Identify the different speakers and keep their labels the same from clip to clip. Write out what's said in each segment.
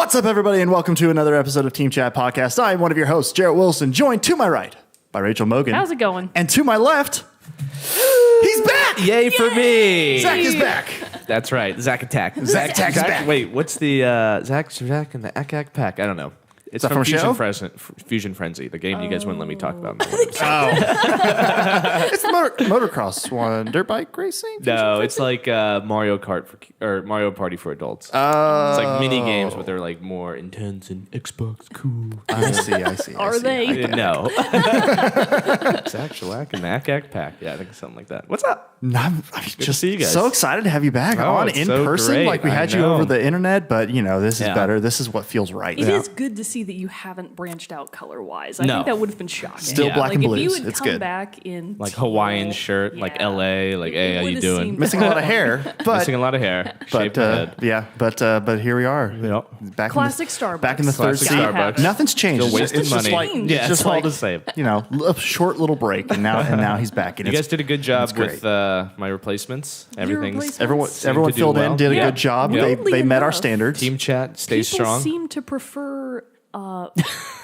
Speaker 1: What's up, everybody, and welcome to another episode of Team Chat Podcast. I'm one of your hosts, Jarrett Wilson, joined to my right by Rachel Mogan.
Speaker 2: How's it going?
Speaker 1: And to my left, he's back!
Speaker 3: Yay for me!
Speaker 1: Zach is back.
Speaker 3: That's right. Zach Attack.
Speaker 1: Zach Attack is back.
Speaker 3: Wait, what's the Zach and the Ack Pack? I don't know. It's
Speaker 1: that from a show?
Speaker 3: Fusion Frenzy, the game you guys wouldn't let me talk about.
Speaker 1: It's the motocross one. Dirt bike racing?
Speaker 3: No, it's like Mario Kart or Mario Party for adults. It's like mini games, but they're like more intense and Xbox cool.
Speaker 1: I see.
Speaker 2: Are they?
Speaker 3: No. Zach Shellac and the Ack Pack. Yeah, I think something like that. What's up?
Speaker 1: I'm just
Speaker 3: to see you guys.
Speaker 1: so excited to have you back on
Speaker 3: it's
Speaker 1: in
Speaker 3: so
Speaker 1: person.
Speaker 3: great.
Speaker 1: Like we had
Speaker 3: I
Speaker 1: you
Speaker 3: know.
Speaker 1: over the internet, but this is
Speaker 3: Yeah.
Speaker 1: better. This is what feels right.
Speaker 2: It is good to see that you haven't branched out color-wise. I
Speaker 3: No.
Speaker 2: think that would have been shocking.
Speaker 1: Still black and
Speaker 2: If
Speaker 1: blues.
Speaker 2: you had
Speaker 1: It's
Speaker 2: come
Speaker 1: good.
Speaker 2: back in
Speaker 3: Like
Speaker 2: teal,
Speaker 3: Hawaiian shirt, like
Speaker 2: yeah,
Speaker 3: LA, like, hey, how you
Speaker 2: would've
Speaker 3: doing?
Speaker 2: seemed-
Speaker 1: Missing a lot of hair, but
Speaker 3: Missing a lot of hair. Shaved my head.
Speaker 1: but here we are.
Speaker 3: Yep.
Speaker 1: Back
Speaker 2: Classic
Speaker 1: in the,
Speaker 2: Starbucks.
Speaker 1: Back in the third
Speaker 3: Classic
Speaker 1: seat.
Speaker 3: Starbucks.
Speaker 1: Nothing's changed.
Speaker 3: Still wasting
Speaker 1: It's just
Speaker 3: money.
Speaker 1: like,
Speaker 3: Yeah, it's all the same.
Speaker 1: A short little break, and now he's back. And
Speaker 3: You guys did a good job
Speaker 1: great.
Speaker 3: with my replacements. Everything's
Speaker 2: replacements?
Speaker 1: Everyone
Speaker 3: Seemed to do
Speaker 1: filled in,
Speaker 3: well.
Speaker 1: did a
Speaker 2: Yeah.
Speaker 1: good job.
Speaker 3: Yeah.
Speaker 1: They met our
Speaker 2: Enough.
Speaker 1: standards.
Speaker 3: team chat. Stay
Speaker 2: People
Speaker 3: strong.
Speaker 2: seem to prefer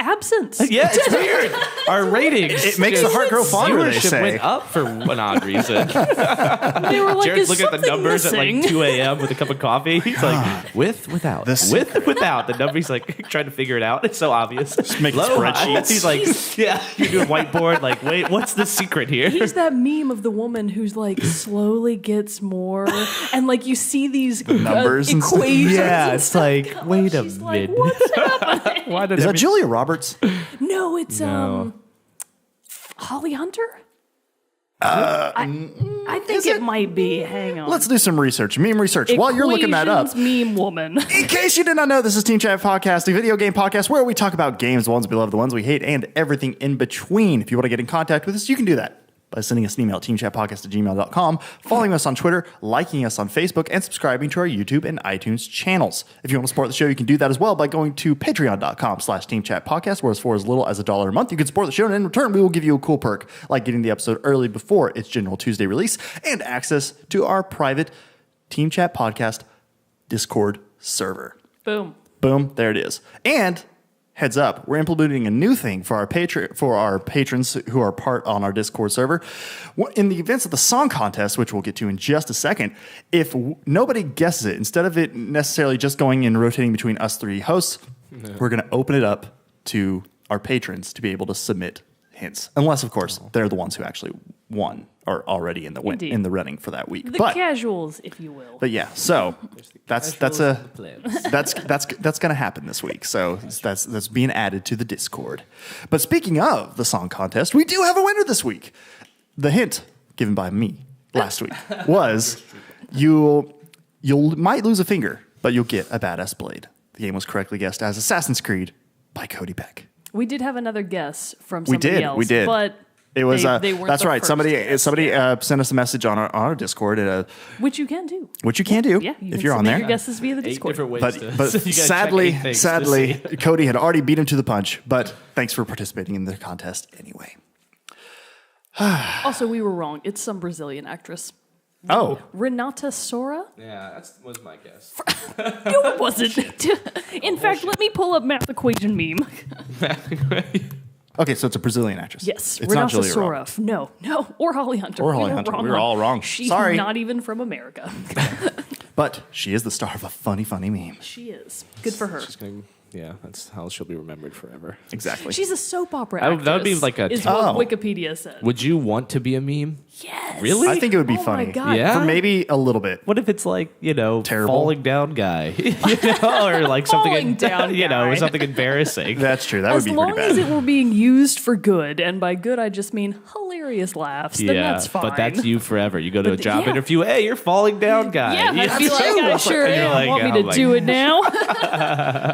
Speaker 2: absence.
Speaker 3: Yeah, it's weird. Our ratings.
Speaker 1: It makes the heart grow fonder, they
Speaker 3: Viewership
Speaker 1: say.
Speaker 3: went up for an odd reason.
Speaker 2: They were like,
Speaker 3: Jared's
Speaker 2: is
Speaker 3: looking at the
Speaker 2: something
Speaker 3: numbers
Speaker 2: missing?
Speaker 3: at like 2 a.m. with a cup of coffee. He's like, with, without. Without. The number, he's like trying to figure it out. It's so obvious. Just
Speaker 1: making spreadsheets.
Speaker 3: He's like, yeah, you do a whiteboard. Like, wait, what's the secret here?
Speaker 2: He's that meme of the woman who's like slowly gets more, and like you see these
Speaker 1: Numbers and stuff.
Speaker 2: equations.
Speaker 3: Yeah,
Speaker 2: and
Speaker 3: it's
Speaker 2: stuff
Speaker 3: like,
Speaker 2: come
Speaker 3: wait
Speaker 2: up.
Speaker 3: a
Speaker 2: She's like,
Speaker 3: minute.
Speaker 2: what's happening?
Speaker 3: Why did
Speaker 1: Is that Julia Roberts?
Speaker 2: No, it's
Speaker 3: No.
Speaker 2: Holly Hunter. I think it might be. Hang on.
Speaker 1: Let's do some research. Meme research. While you're looking that up,
Speaker 2: Equations meme woman.
Speaker 1: in case you did not know, this is Team Chat Podcast, a video game podcast where we talk about games, the ones we love, the ones we hate, and everything in between. If you want to get in contact with us, you can do that by sending us an email, teamchatpodcast@gmail.com, following us on Twitter, liking us on Facebook, and subscribing to our YouTube and iTunes channels. If you want to support the show, you can do that as well by going to patreon.com/teamchatpodcast, where for as little as $1 a month, you can support the show, and in return, we will give you a cool perk, like getting the episode early before its General Tuesday release, and access to our private Team Chat Podcast Discord server.
Speaker 2: Boom.
Speaker 1: Boom, there it is. And heads up, we're implementing a new thing for our patrons who are part on our Discord server. In the events of the song contest, which we'll get to in just a second, if nobody guesses it, instead of it necessarily just going and rotating between us three hosts, we're going to open it up to our patrons to be able to submit hints. Unless, of course, they're the ones who actually won or already in the
Speaker 2: Indeed.
Speaker 1: in the running for that week.
Speaker 2: The casuals, if you will.
Speaker 1: But yeah, so that's going to happen this week. So that's being added to the Discord. But speaking of the song contest, we do have a winner this week. The hint given by me last week was you might lose a finger, but you'll get a badass blade. The game was correctly guessed as Assassin's Creed by Cody Peck.
Speaker 2: We did have another guess from somebody else.
Speaker 1: We did.
Speaker 2: But
Speaker 1: it was
Speaker 2: they weren't
Speaker 1: that's
Speaker 2: the
Speaker 1: right.
Speaker 2: first
Speaker 1: Somebody
Speaker 2: guess.
Speaker 1: sent us a message on our Discord,
Speaker 2: Which you can do.
Speaker 1: which you can do
Speaker 2: Yeah, you
Speaker 1: if
Speaker 2: can
Speaker 1: you're on
Speaker 2: submit
Speaker 1: there.
Speaker 2: your guesses via the
Speaker 3: 8
Speaker 2: Discord.
Speaker 3: different ways
Speaker 1: But
Speaker 3: to.
Speaker 1: but
Speaker 3: so you gotta check 8 things to
Speaker 1: sadly,
Speaker 3: see.
Speaker 1: Cody had already beat him to the punch. But thanks for participating in the contest anyway.
Speaker 2: Also, we were wrong. It's some Brazilian actress.
Speaker 1: Oh,
Speaker 2: Renata Sora?
Speaker 3: Yeah, that was my guess.
Speaker 2: No, it wasn't. In fact, let me pull up math equation meme.
Speaker 1: okay. So it's a Brazilian actress.
Speaker 2: Yes,
Speaker 1: it's not
Speaker 2: Renata
Speaker 1: Julia
Speaker 2: Sora.
Speaker 1: Roberts.
Speaker 2: No, or Holly Hunter.
Speaker 1: Or Holly
Speaker 2: We were
Speaker 1: Hunter.
Speaker 2: wrong
Speaker 1: We were
Speaker 2: on-
Speaker 1: all wrong.
Speaker 2: She's
Speaker 1: Sorry.
Speaker 2: not even from America.
Speaker 1: But she is the star of a funny meme.
Speaker 2: She is. Good for her.
Speaker 3: Yeah, that's how she'll be remembered forever.
Speaker 1: Exactly.
Speaker 2: She's a soap opera
Speaker 3: That
Speaker 2: actress.
Speaker 3: would be like a-
Speaker 2: is
Speaker 1: Oh.
Speaker 2: what Wikipedia said.
Speaker 3: Would you want to be a meme?
Speaker 2: Yes.
Speaker 3: Really?
Speaker 1: I think it would be
Speaker 2: Oh
Speaker 1: funny.
Speaker 2: my God.
Speaker 3: Yeah?
Speaker 1: For maybe a little bit.
Speaker 3: What if it's like,
Speaker 1: Terrible.
Speaker 3: falling down guy? or like something,
Speaker 2: Falling down guy.
Speaker 3: something embarrassing.
Speaker 1: That's true. That would
Speaker 2: As
Speaker 1: be
Speaker 2: long
Speaker 1: pretty
Speaker 2: as
Speaker 1: bad.
Speaker 2: it were being used for good, and by good I just mean hilarious laughs, then that's fine.
Speaker 3: but that's you forever. You go to a
Speaker 2: But
Speaker 3: job
Speaker 2: yeah.
Speaker 3: interview, hey, you're falling down guy.
Speaker 2: Yeah, I'd be like,
Speaker 1: true.
Speaker 2: I sure
Speaker 3: And you're
Speaker 2: am.
Speaker 3: like,
Speaker 2: Want me
Speaker 3: oh
Speaker 2: to
Speaker 3: my
Speaker 2: do it now?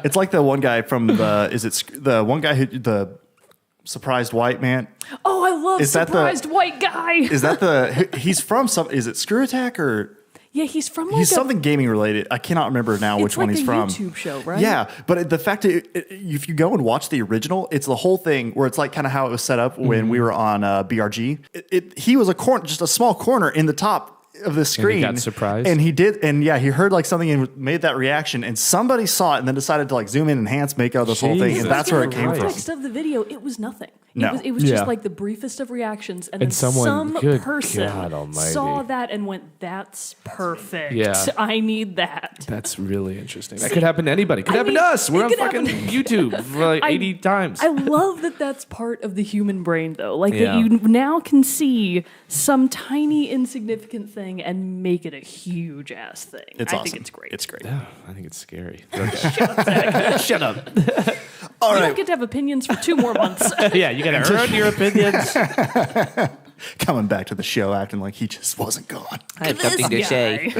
Speaker 1: It's like the one guy from the one guy who the surprised white man.
Speaker 2: Oh, I love
Speaker 1: Is that the-
Speaker 2: surprised white guy.
Speaker 1: Is that he's from some? Is it Screw Attack or?
Speaker 2: Yeah, he's from like
Speaker 1: He's
Speaker 2: a,
Speaker 1: something gaming related. I cannot remember now
Speaker 2: it's
Speaker 1: which one
Speaker 2: like
Speaker 1: he's
Speaker 2: a
Speaker 1: from.
Speaker 2: YouTube show, right?
Speaker 1: Yeah, but the fact that if you go and watch the original, it's the whole thing where it's like kind of how it was set up when we were on BRG. He was just a small corner in the top of the screen.
Speaker 3: got surprised?
Speaker 1: And he did. And yeah, he heard like something and made that reaction. And somebody saw it and then decided to like zoom in, enhance, make out this whole thing.
Speaker 3: Jesus
Speaker 1: And that's where it
Speaker 3: Christ.
Speaker 1: came
Speaker 2: The
Speaker 1: from.
Speaker 2: context of the video, it was nothing.
Speaker 1: No.
Speaker 2: It was
Speaker 3: Yeah.
Speaker 2: just like the briefest of reactions, and then
Speaker 3: And someone-
Speaker 2: some
Speaker 3: good
Speaker 2: person
Speaker 3: God almighty.
Speaker 2: saw that and went, "That's perfect.
Speaker 3: Yeah.
Speaker 2: I need that."
Speaker 3: That's really interesting. That could happen to anybody. Could
Speaker 2: I
Speaker 3: happen
Speaker 2: mean,
Speaker 3: to us. We're
Speaker 2: it
Speaker 3: on
Speaker 2: could
Speaker 3: fucking
Speaker 2: happen-
Speaker 3: YouTube for like 80 times.
Speaker 2: I love that that's part of the human brain, though. Like
Speaker 3: Yeah.
Speaker 2: that you now can see some tiny insignificant thing and make it a huge ass thing.
Speaker 1: It's
Speaker 2: I
Speaker 1: awesome.
Speaker 2: think it's great.
Speaker 1: It's great.
Speaker 3: I think it's scary. Okay. Shut up.
Speaker 1: All
Speaker 2: You
Speaker 1: right.
Speaker 2: don't get to have opinions for 2 more months.
Speaker 3: Yeah, you got to earn your opinions.
Speaker 1: Coming back to the show, acting like he just wasn't gone.
Speaker 3: I have
Speaker 2: This guy.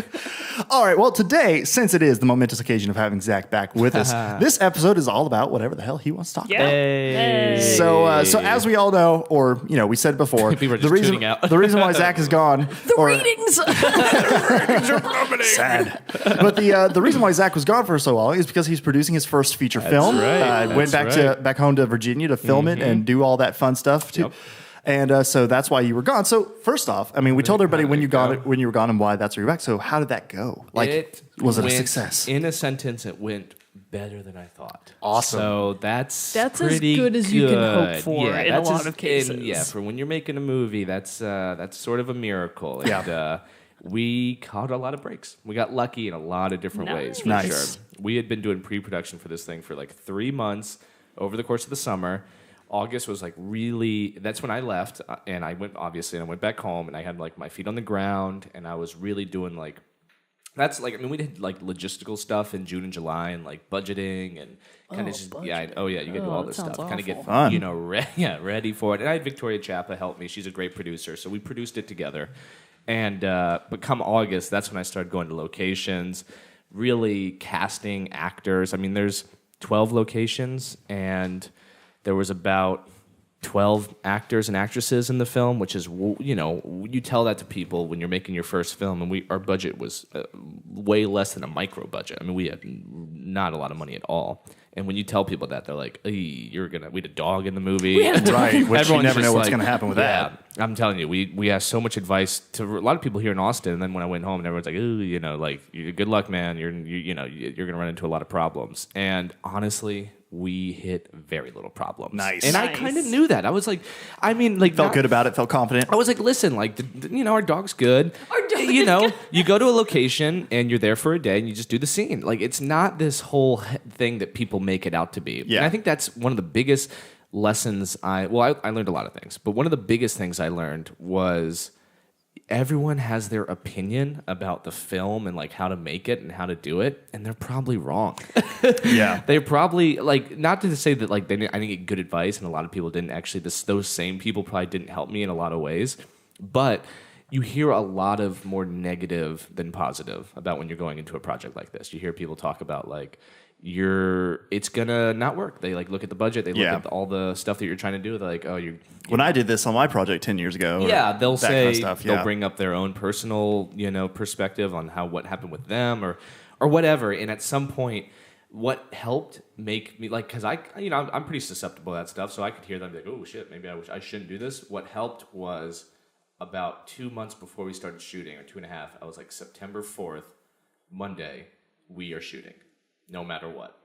Speaker 1: All right. Well, today, since it is the momentous occasion of having Zach back with us, this episode is all about whatever the hell he wants to talk
Speaker 2: Yeah.
Speaker 1: about.
Speaker 2: Hey.
Speaker 1: So as we all know, or we said before,
Speaker 3: People are
Speaker 1: the
Speaker 3: just
Speaker 1: reason
Speaker 3: tuning out.
Speaker 1: the reason why Zach is gone,
Speaker 2: The
Speaker 1: or
Speaker 2: ratings.
Speaker 1: sad, but the reason why Zach was gone for so long is because he's producing his first feature film.
Speaker 3: right.
Speaker 1: Went
Speaker 3: That's
Speaker 1: back home to Virginia to film it and do all that fun stuff too.
Speaker 3: Yep.
Speaker 1: And so that's why you were gone. So first off, I mean, we told everybody
Speaker 3: how
Speaker 1: when
Speaker 3: did
Speaker 1: you
Speaker 3: it go?
Speaker 1: when you were gone and why that's why you're back. So how did that go? Like, was it a
Speaker 3: went-
Speaker 1: success?
Speaker 3: In a sentence, it went better than I thought.
Speaker 1: Awesome.
Speaker 3: So that's
Speaker 2: That's as
Speaker 3: pretty
Speaker 2: good as you can hope
Speaker 3: good.
Speaker 2: for in a
Speaker 3: that's
Speaker 2: lot of cases.
Speaker 3: yeah, for when you're making a movie, that's sort of a miracle.
Speaker 1: Yeah.
Speaker 3: And, we caught a lot of breaks. We got lucky in a lot of different ways, for
Speaker 1: Nice.
Speaker 3: sure. We had been doing pre-production for this thing for like 3 months over the course of the summer. August was like really, that's when I left and I went back home and I had like my feet on the ground and I was really doing like, that's like, I mean, we did like logistical stuff in June and July and like budgeting and kind of you got to do all
Speaker 2: that
Speaker 3: this
Speaker 2: sounds
Speaker 3: stuff, kind of get,
Speaker 2: awful.
Speaker 1: Fun.
Speaker 3: ready for it. And I had Victoria Chapa help me. She's a great producer. So we produced it together. And, but come August, that's when I started going to locations, really casting actors. I mean, there's 12 locations and there was about 12 actors and actresses in the film, which is, you tell that to people when you're making your first film, and our budget was way less than a micro budget. I mean, we had not a lot of money at all. And when you tell people that, they're like, we had a dog in the movie.
Speaker 1: Right, which you
Speaker 3: Everyone's
Speaker 1: never know
Speaker 3: just
Speaker 1: what's
Speaker 3: like,
Speaker 1: going to happen with
Speaker 3: yeah,
Speaker 1: that.
Speaker 3: I'm telling you, we asked so much advice to a lot of people here in Austin. And then when I went home, and everyone's like, "Ooh, like, good luck, man. You're going to run into a lot of problems." And honestly, we hit very little problems.
Speaker 1: Nice.
Speaker 3: And I
Speaker 2: Nice.
Speaker 3: kind of knew that. I was like, I mean, like,
Speaker 1: Felt good about it. Felt confident.
Speaker 3: I was like, listen, like, our dog's good.
Speaker 2: Our dog is good.
Speaker 3: You go to a location and you're there for a day and you just do the scene. Like, it's not this whole thing that people make it out to be.
Speaker 1: Yeah.
Speaker 3: And I think that's one of the biggest lessons I learned a lot of things, but one of the biggest things I learned was everyone has their opinion about the film and like how to make it and how to do it, and they're probably wrong.
Speaker 1: Yeah.
Speaker 3: They're probably like, not to say that like I didn't get good advice, and a lot of people didn't actually. Those same people probably didn't help me in a lot of ways, but you hear a lot of more negative than positive about when you're going into a project like this. You hear people talk about like it's gonna not work. They like look at the budget, they look
Speaker 1: Yeah.
Speaker 3: at all the stuff that you're trying to do. They're like, oh,
Speaker 1: When I did this on my project 10 years ago, or
Speaker 3: yeah, they'll
Speaker 1: that
Speaker 3: say
Speaker 1: kind of stuff,
Speaker 3: they'll
Speaker 1: yeah.
Speaker 3: bring up their own personal, perspective on what happened with them or whatever. And at some point, what helped make me like, because I'm pretty susceptible to that stuff, so I could hear them like, oh shit, maybe I shouldn't do this. What helped was about 2 months before we started shooting, or 2.5. I was like, September 4th, Monday, we are shooting, no matter what.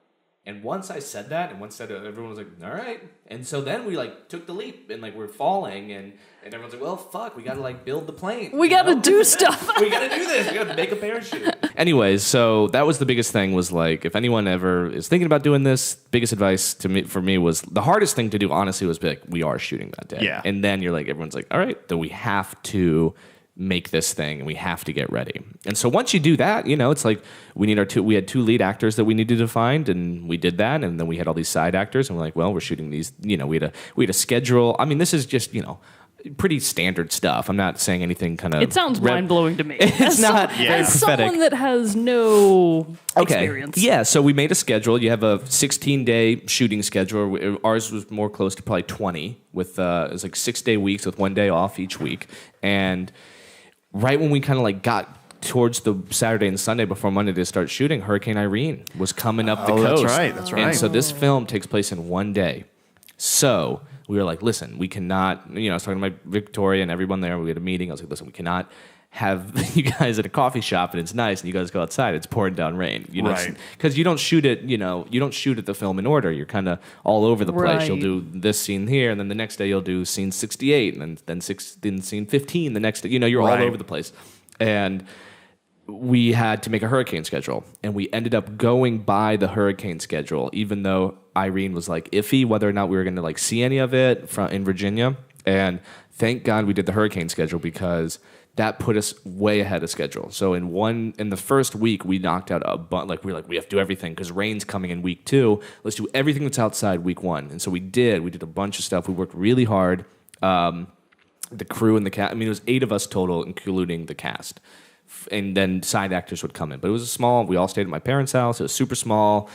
Speaker 3: And once I said that, and once everyone was like, all right. And so then we like took the leap, and like we're falling, and everyone's like, well, fuck, we gotta like build the plane.
Speaker 2: We got to do stuff.
Speaker 3: We gotta do this. We gotta make a parachute. Anyways, so that was the biggest thing, was like, if anyone ever is thinking about doing this, biggest advice for me was the hardest thing to do, honestly, was be like, we are shooting that day.
Speaker 1: Yeah.
Speaker 3: And then you're like, everyone's like, all right, then we have to make this thing and we have to get ready. And so once you do that, it's like we had 2 lead actors that we needed to find, and we did that, and then we had all these side actors, and we're like, well, we're shooting these, we had a schedule. I mean, this is just, pretty standard stuff. I'm not saying anything kind of
Speaker 2: It sounds mind-blowing to me.
Speaker 3: It's not very
Speaker 2: As
Speaker 3: prophetic.
Speaker 2: someone that has no experience.
Speaker 3: Yeah, so we made a schedule. You have a 16-day shooting schedule. Ours was more close to probably 20, with it was like 6-day weeks with 1 day off each week. And right when we kind of like got towards the Saturday and Sunday before Monday to start shooting, Hurricane Irene was coming up the
Speaker 1: Oh,
Speaker 3: coast.
Speaker 1: that's right.
Speaker 3: And so this film takes place in 1 day. So we were like, listen, we cannot, I was talking to my Victoria and everyone there. We had a meeting. I was like, listen, we cannot have you guys at a coffee shop and it's nice and you guys go outside, it's pouring down rain.
Speaker 1: Right.
Speaker 3: Because you don't shoot it, you don't shoot at the film in order. You're kind of all over the place.
Speaker 2: Right.
Speaker 3: You'll do this scene here, and then the next day you'll do scene 68, and then scene 15 the next day. You're
Speaker 1: Right.
Speaker 3: all over the place. And we had to make a hurricane schedule, and we ended up going by the hurricane schedule, even though Irene was like iffy whether or not we were going to like see any of it in Virginia. And thank God we did the hurricane schedule, because that put us way ahead of schedule. So in the first week, we knocked out a bunch. We have to do everything because rain's coming in week 2. Let's do everything that's outside week 1. And so we did. We did a bunch of stuff. We worked really hard. The crew and the cast. It was 8 of us total, including the cast. And then side actors would come in. But it was small. We all stayed at my parents' house. It was super small.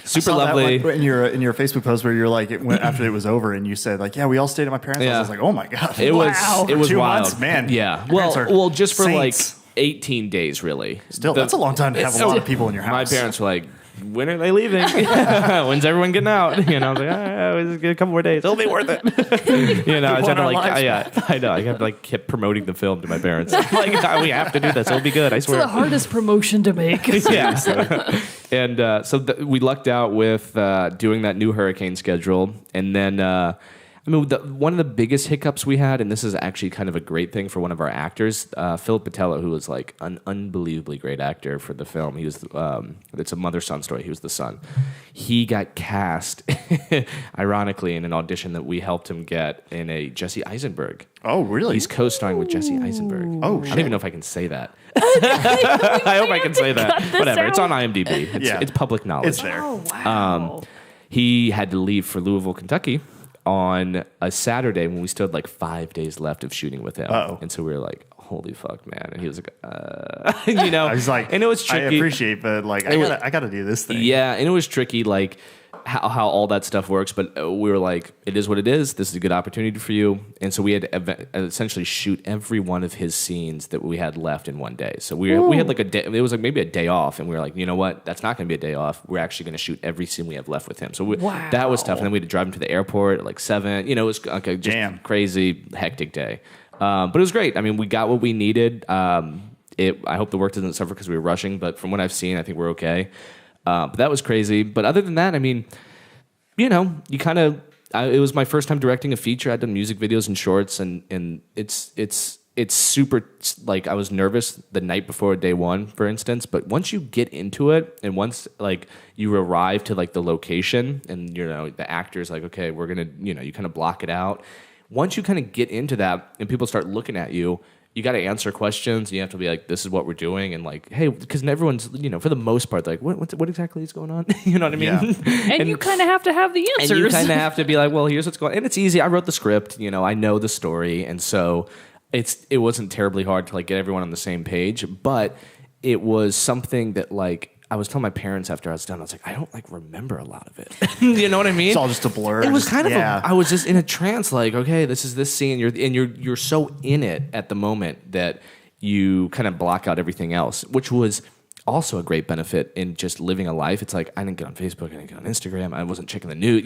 Speaker 3: Super lovely.
Speaker 1: That in your Facebook post where you're like, after it was over and you said like, yeah, we all stayed at my parents' house. I was like, oh my God.
Speaker 3: It was
Speaker 1: 2
Speaker 3: wild.
Speaker 1: months, man.
Speaker 3: Yeah.
Speaker 1: Parents are
Speaker 3: Well, just for
Speaker 1: saints.
Speaker 3: like 18 days, really.
Speaker 1: Still, that's a long time to have a lot of people in your house.
Speaker 3: My parents were like, when are they leaving? When's everyone getting out? I was like, it's a couple more days. It'll be worth it. I had to I know. I kept promoting the film to my parents. Like, we have to do this. It'll be good. I swear.
Speaker 2: It's the hardest promotion to make.
Speaker 3: Yeah. And so we lucked out with doing that new hurricane schedule. And then, one of the biggest hiccups we had, and this is actually kind of a great thing for one of our actors, Philip Patello, who was like an unbelievably great actor for the film. He was, it's a mother-son story. He was the son. He got cast, ironically, in an audition that we helped him get in a Jesse Eisenberg.
Speaker 1: Oh, really?
Speaker 3: He's co-starring with Jesse Eisenberg.
Speaker 1: Oh,
Speaker 3: I don't even know if I can say that. I hope I can say that. Whatever. It's on IMDb. It's public knowledge.
Speaker 1: It's there.
Speaker 2: Oh, wow.
Speaker 3: He had to leave for Louisville, Kentucky on a Saturday when we still had like 5 days left of shooting with him.
Speaker 1: Uh-oh.
Speaker 3: And so we were like, holy fuck, man. And he was like, I
Speaker 1: was like,
Speaker 3: and it was tricky.
Speaker 1: I appreciate, but like, I gotta do this thing.
Speaker 3: Yeah, and it was tricky, like how all that stuff works. But we were like, it is what it is. This is a good opportunity for you. And so we had to essentially shoot every one of his scenes that we had left in one day. So we had like a day. It was like maybe a day off, and we were like, you know what? That's not going to be a day off. We're actually going to shoot every scene we have left with him. So that was tough. And then we had to drive him to the airport at like 7. It was like a just crazy, hectic day. But it was great. I mean, we got what we needed. I hope the work doesn't suffer because we were rushing, but from what I've seen, I think we're okay. But that was crazy. But other than that, I mean, you kind of. It was my first time directing a feature. I'd done music videos and shorts, and it's super. Like, I was nervous the night before day 1, for instance. But once you get into it, and once like you arrive to like the location, and the actor's like, okay, we're gonna, you kind of block it out. Once you kind of get into that, and people start looking at you. You got to answer questions. And you have to be like, "This is what we're doing," and like, "Hey," because everyone's, for the most part, like, "What exactly is going on?" You know what I mean?
Speaker 2: Yeah. and you kind of have to have the answers.
Speaker 3: And you kind of have to be like, "Well, here's what's going on." And it's easy. I wrote the script. I know the story, and so it wasn't terribly hard to like get everyone on the same page. But it was something that like I was telling my parents after I was done. I was like, I don't like remember a lot of it. You know what I mean?
Speaker 1: It's all just a blur.
Speaker 3: It was kind of. I was just in a trance. Like, okay, this is this scene. You're so in it at the moment that you kind of block out everything else, which was also a great benefit in just living a life. It's like, I didn't get on Facebook, I didn't get on Instagram, I wasn't checking the news.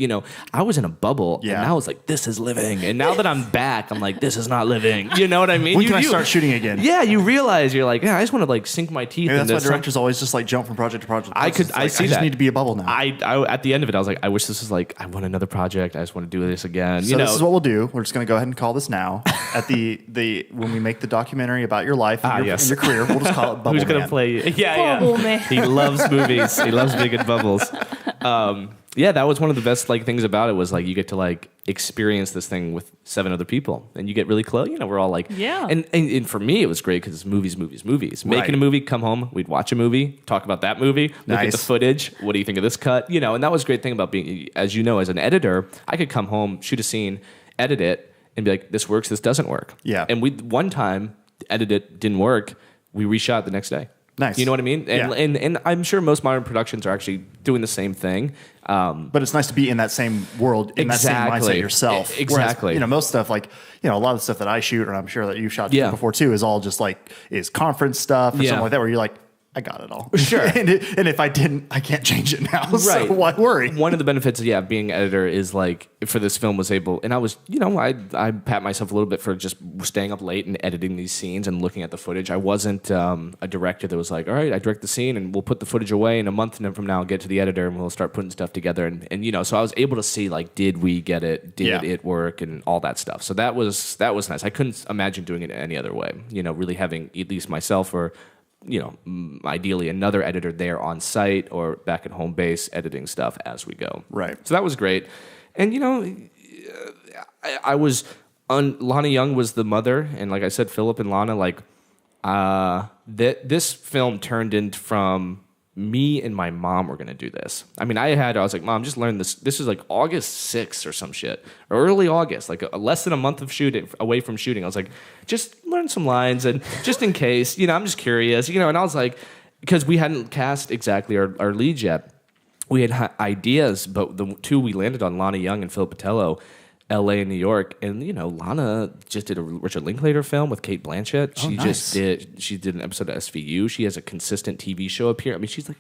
Speaker 3: I was in a bubble, and now I was like, this is living. And now that I'm back, I'm like, this is not living. You know what I mean?
Speaker 1: When can I start shooting again?
Speaker 3: Yeah, you realize you're like, yeah, I just want to like sink my teeth into
Speaker 1: that's why directors always just like jump from project to project.
Speaker 3: I
Speaker 1: just need to be a bubble now.
Speaker 3: I at the end of it, I was like, I wish this was like, I want another project. I just want to do this again.
Speaker 1: So this is what we'll do. We're just going to go ahead and call this now. At the when we make the documentary about your life and your career, we'll just call it Bubble
Speaker 3: Who's going to
Speaker 1: Man.
Speaker 3: play?
Speaker 2: Bubble Man.
Speaker 3: He loves movies. He loves big and bubbles. That was one of the best like things about it was like you get to like experience this thing with 7 other people, and you get really close. We're all like,
Speaker 2: yeah.
Speaker 3: And for me, it was great because it's movies.
Speaker 1: Right.
Speaker 3: Making a movie, come home, we'd watch a movie, talk about that movie, look at the footage. What do you think of this cut? And that was a great thing about being, as as an editor, I could come home, shoot a scene, edit it, and be like, this works, this doesn't work.
Speaker 1: Yeah.
Speaker 3: And one time, edit it, didn't work. We reshot the next day.
Speaker 1: Nice.
Speaker 3: You know what I mean? And I'm sure most modern productions are actually doing the same thing.
Speaker 1: But it's nice to be in that same world, in that same mindset yourself.
Speaker 3: Exactly.
Speaker 1: Whereas, most stuff like, a lot of the stuff that I shoot, and I'm sure that you've shot before too, is all just like, is conference stuff or something like that, where you're like, I got it all.
Speaker 3: Sure.
Speaker 1: and if I didn't, I can't change it now.
Speaker 3: Right.
Speaker 1: So why worry?
Speaker 3: One of the benefits of being editor is like for this film was able, and I was, I pat myself a little bit for just staying up late and editing these scenes and looking at the footage. I wasn't a director that was like, all right, I direct the scene and we'll put the footage away, and a month from now I'll get to the editor and we'll start putting stuff together. And so I was able to see like, did we get it? Did it work? And all that stuff. So that was nice. I couldn't imagine doing it any other way. Really having at least myself or ideally another editor there on site or back at home base editing stuff as we go.
Speaker 1: Right.
Speaker 3: So that was great. And, I was, Lana Young was the mother. And like I said, Philip and Lana, like, this film turned into from me and my mom were going to do this. I mean, I was like, Mom, just learn this. This is like August 6th or some shit, or early August, like less than a month of shooting away from shooting. I was like, just learn some lines and just in case, I'm just curious, and I was like, because we hadn't cast exactly our leads yet. We had ideas, but the two we landed on, Lana Young and Phil Patello, L.A. and New York, and Lana just did a Richard Linklater film with Kate Blanchett. She did an episode of SVU. She has a consistent TV show up here. I mean, she's like,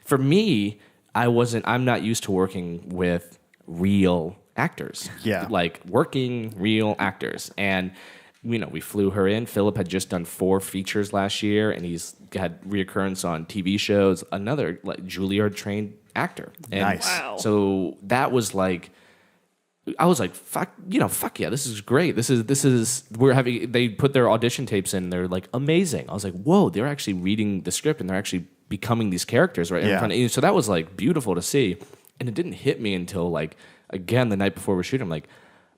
Speaker 3: for me, I'm not used to working with real actors.
Speaker 1: Yeah,
Speaker 3: like working real actors, and we flew her in. Philip had just done 4 features last year, and he's had reoccurrence on TV shows. Another like Juilliard trained actor. And
Speaker 1: nice. Wow.
Speaker 3: So that was like. I was like, fuck yeah, this is great. They put their audition tapes in, and they're like amazing. I was like, whoa, they're actually reading the script and they're actually becoming these characters right in front of you. So that was like beautiful to see. And it didn't hit me until like, again, the night before we're shooting, I'm like,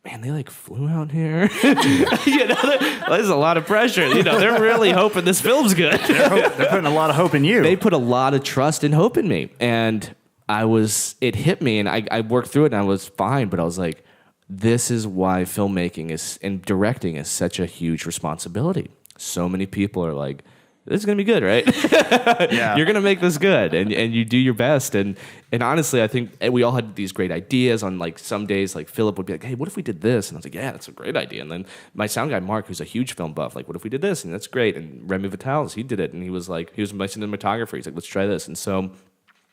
Speaker 3: man, they like flew out here. There's a lot of pressure. They're really hoping this film's good.
Speaker 1: They're putting a lot of hope in you.
Speaker 3: They put a lot of trust and hope in me. And it hit me, and I worked through it, and I was fine. But I was like, this is why filmmaking and directing is such a huge responsibility. So many people are like, this is going to be good, right?
Speaker 1: Yeah.
Speaker 3: You're going to make this good, and you do your best. And honestly, I think we all had these great ideas on, like, some days, like, Philip would be like, hey, what if we did this? And I was like, yeah, that's a great idea. And then my sound guy, Mark, who's a huge film buff, like, what if we did this? And that's great. And Remy Vitalis, he did it, and he was my cinematographer. He's like, let's try this. And so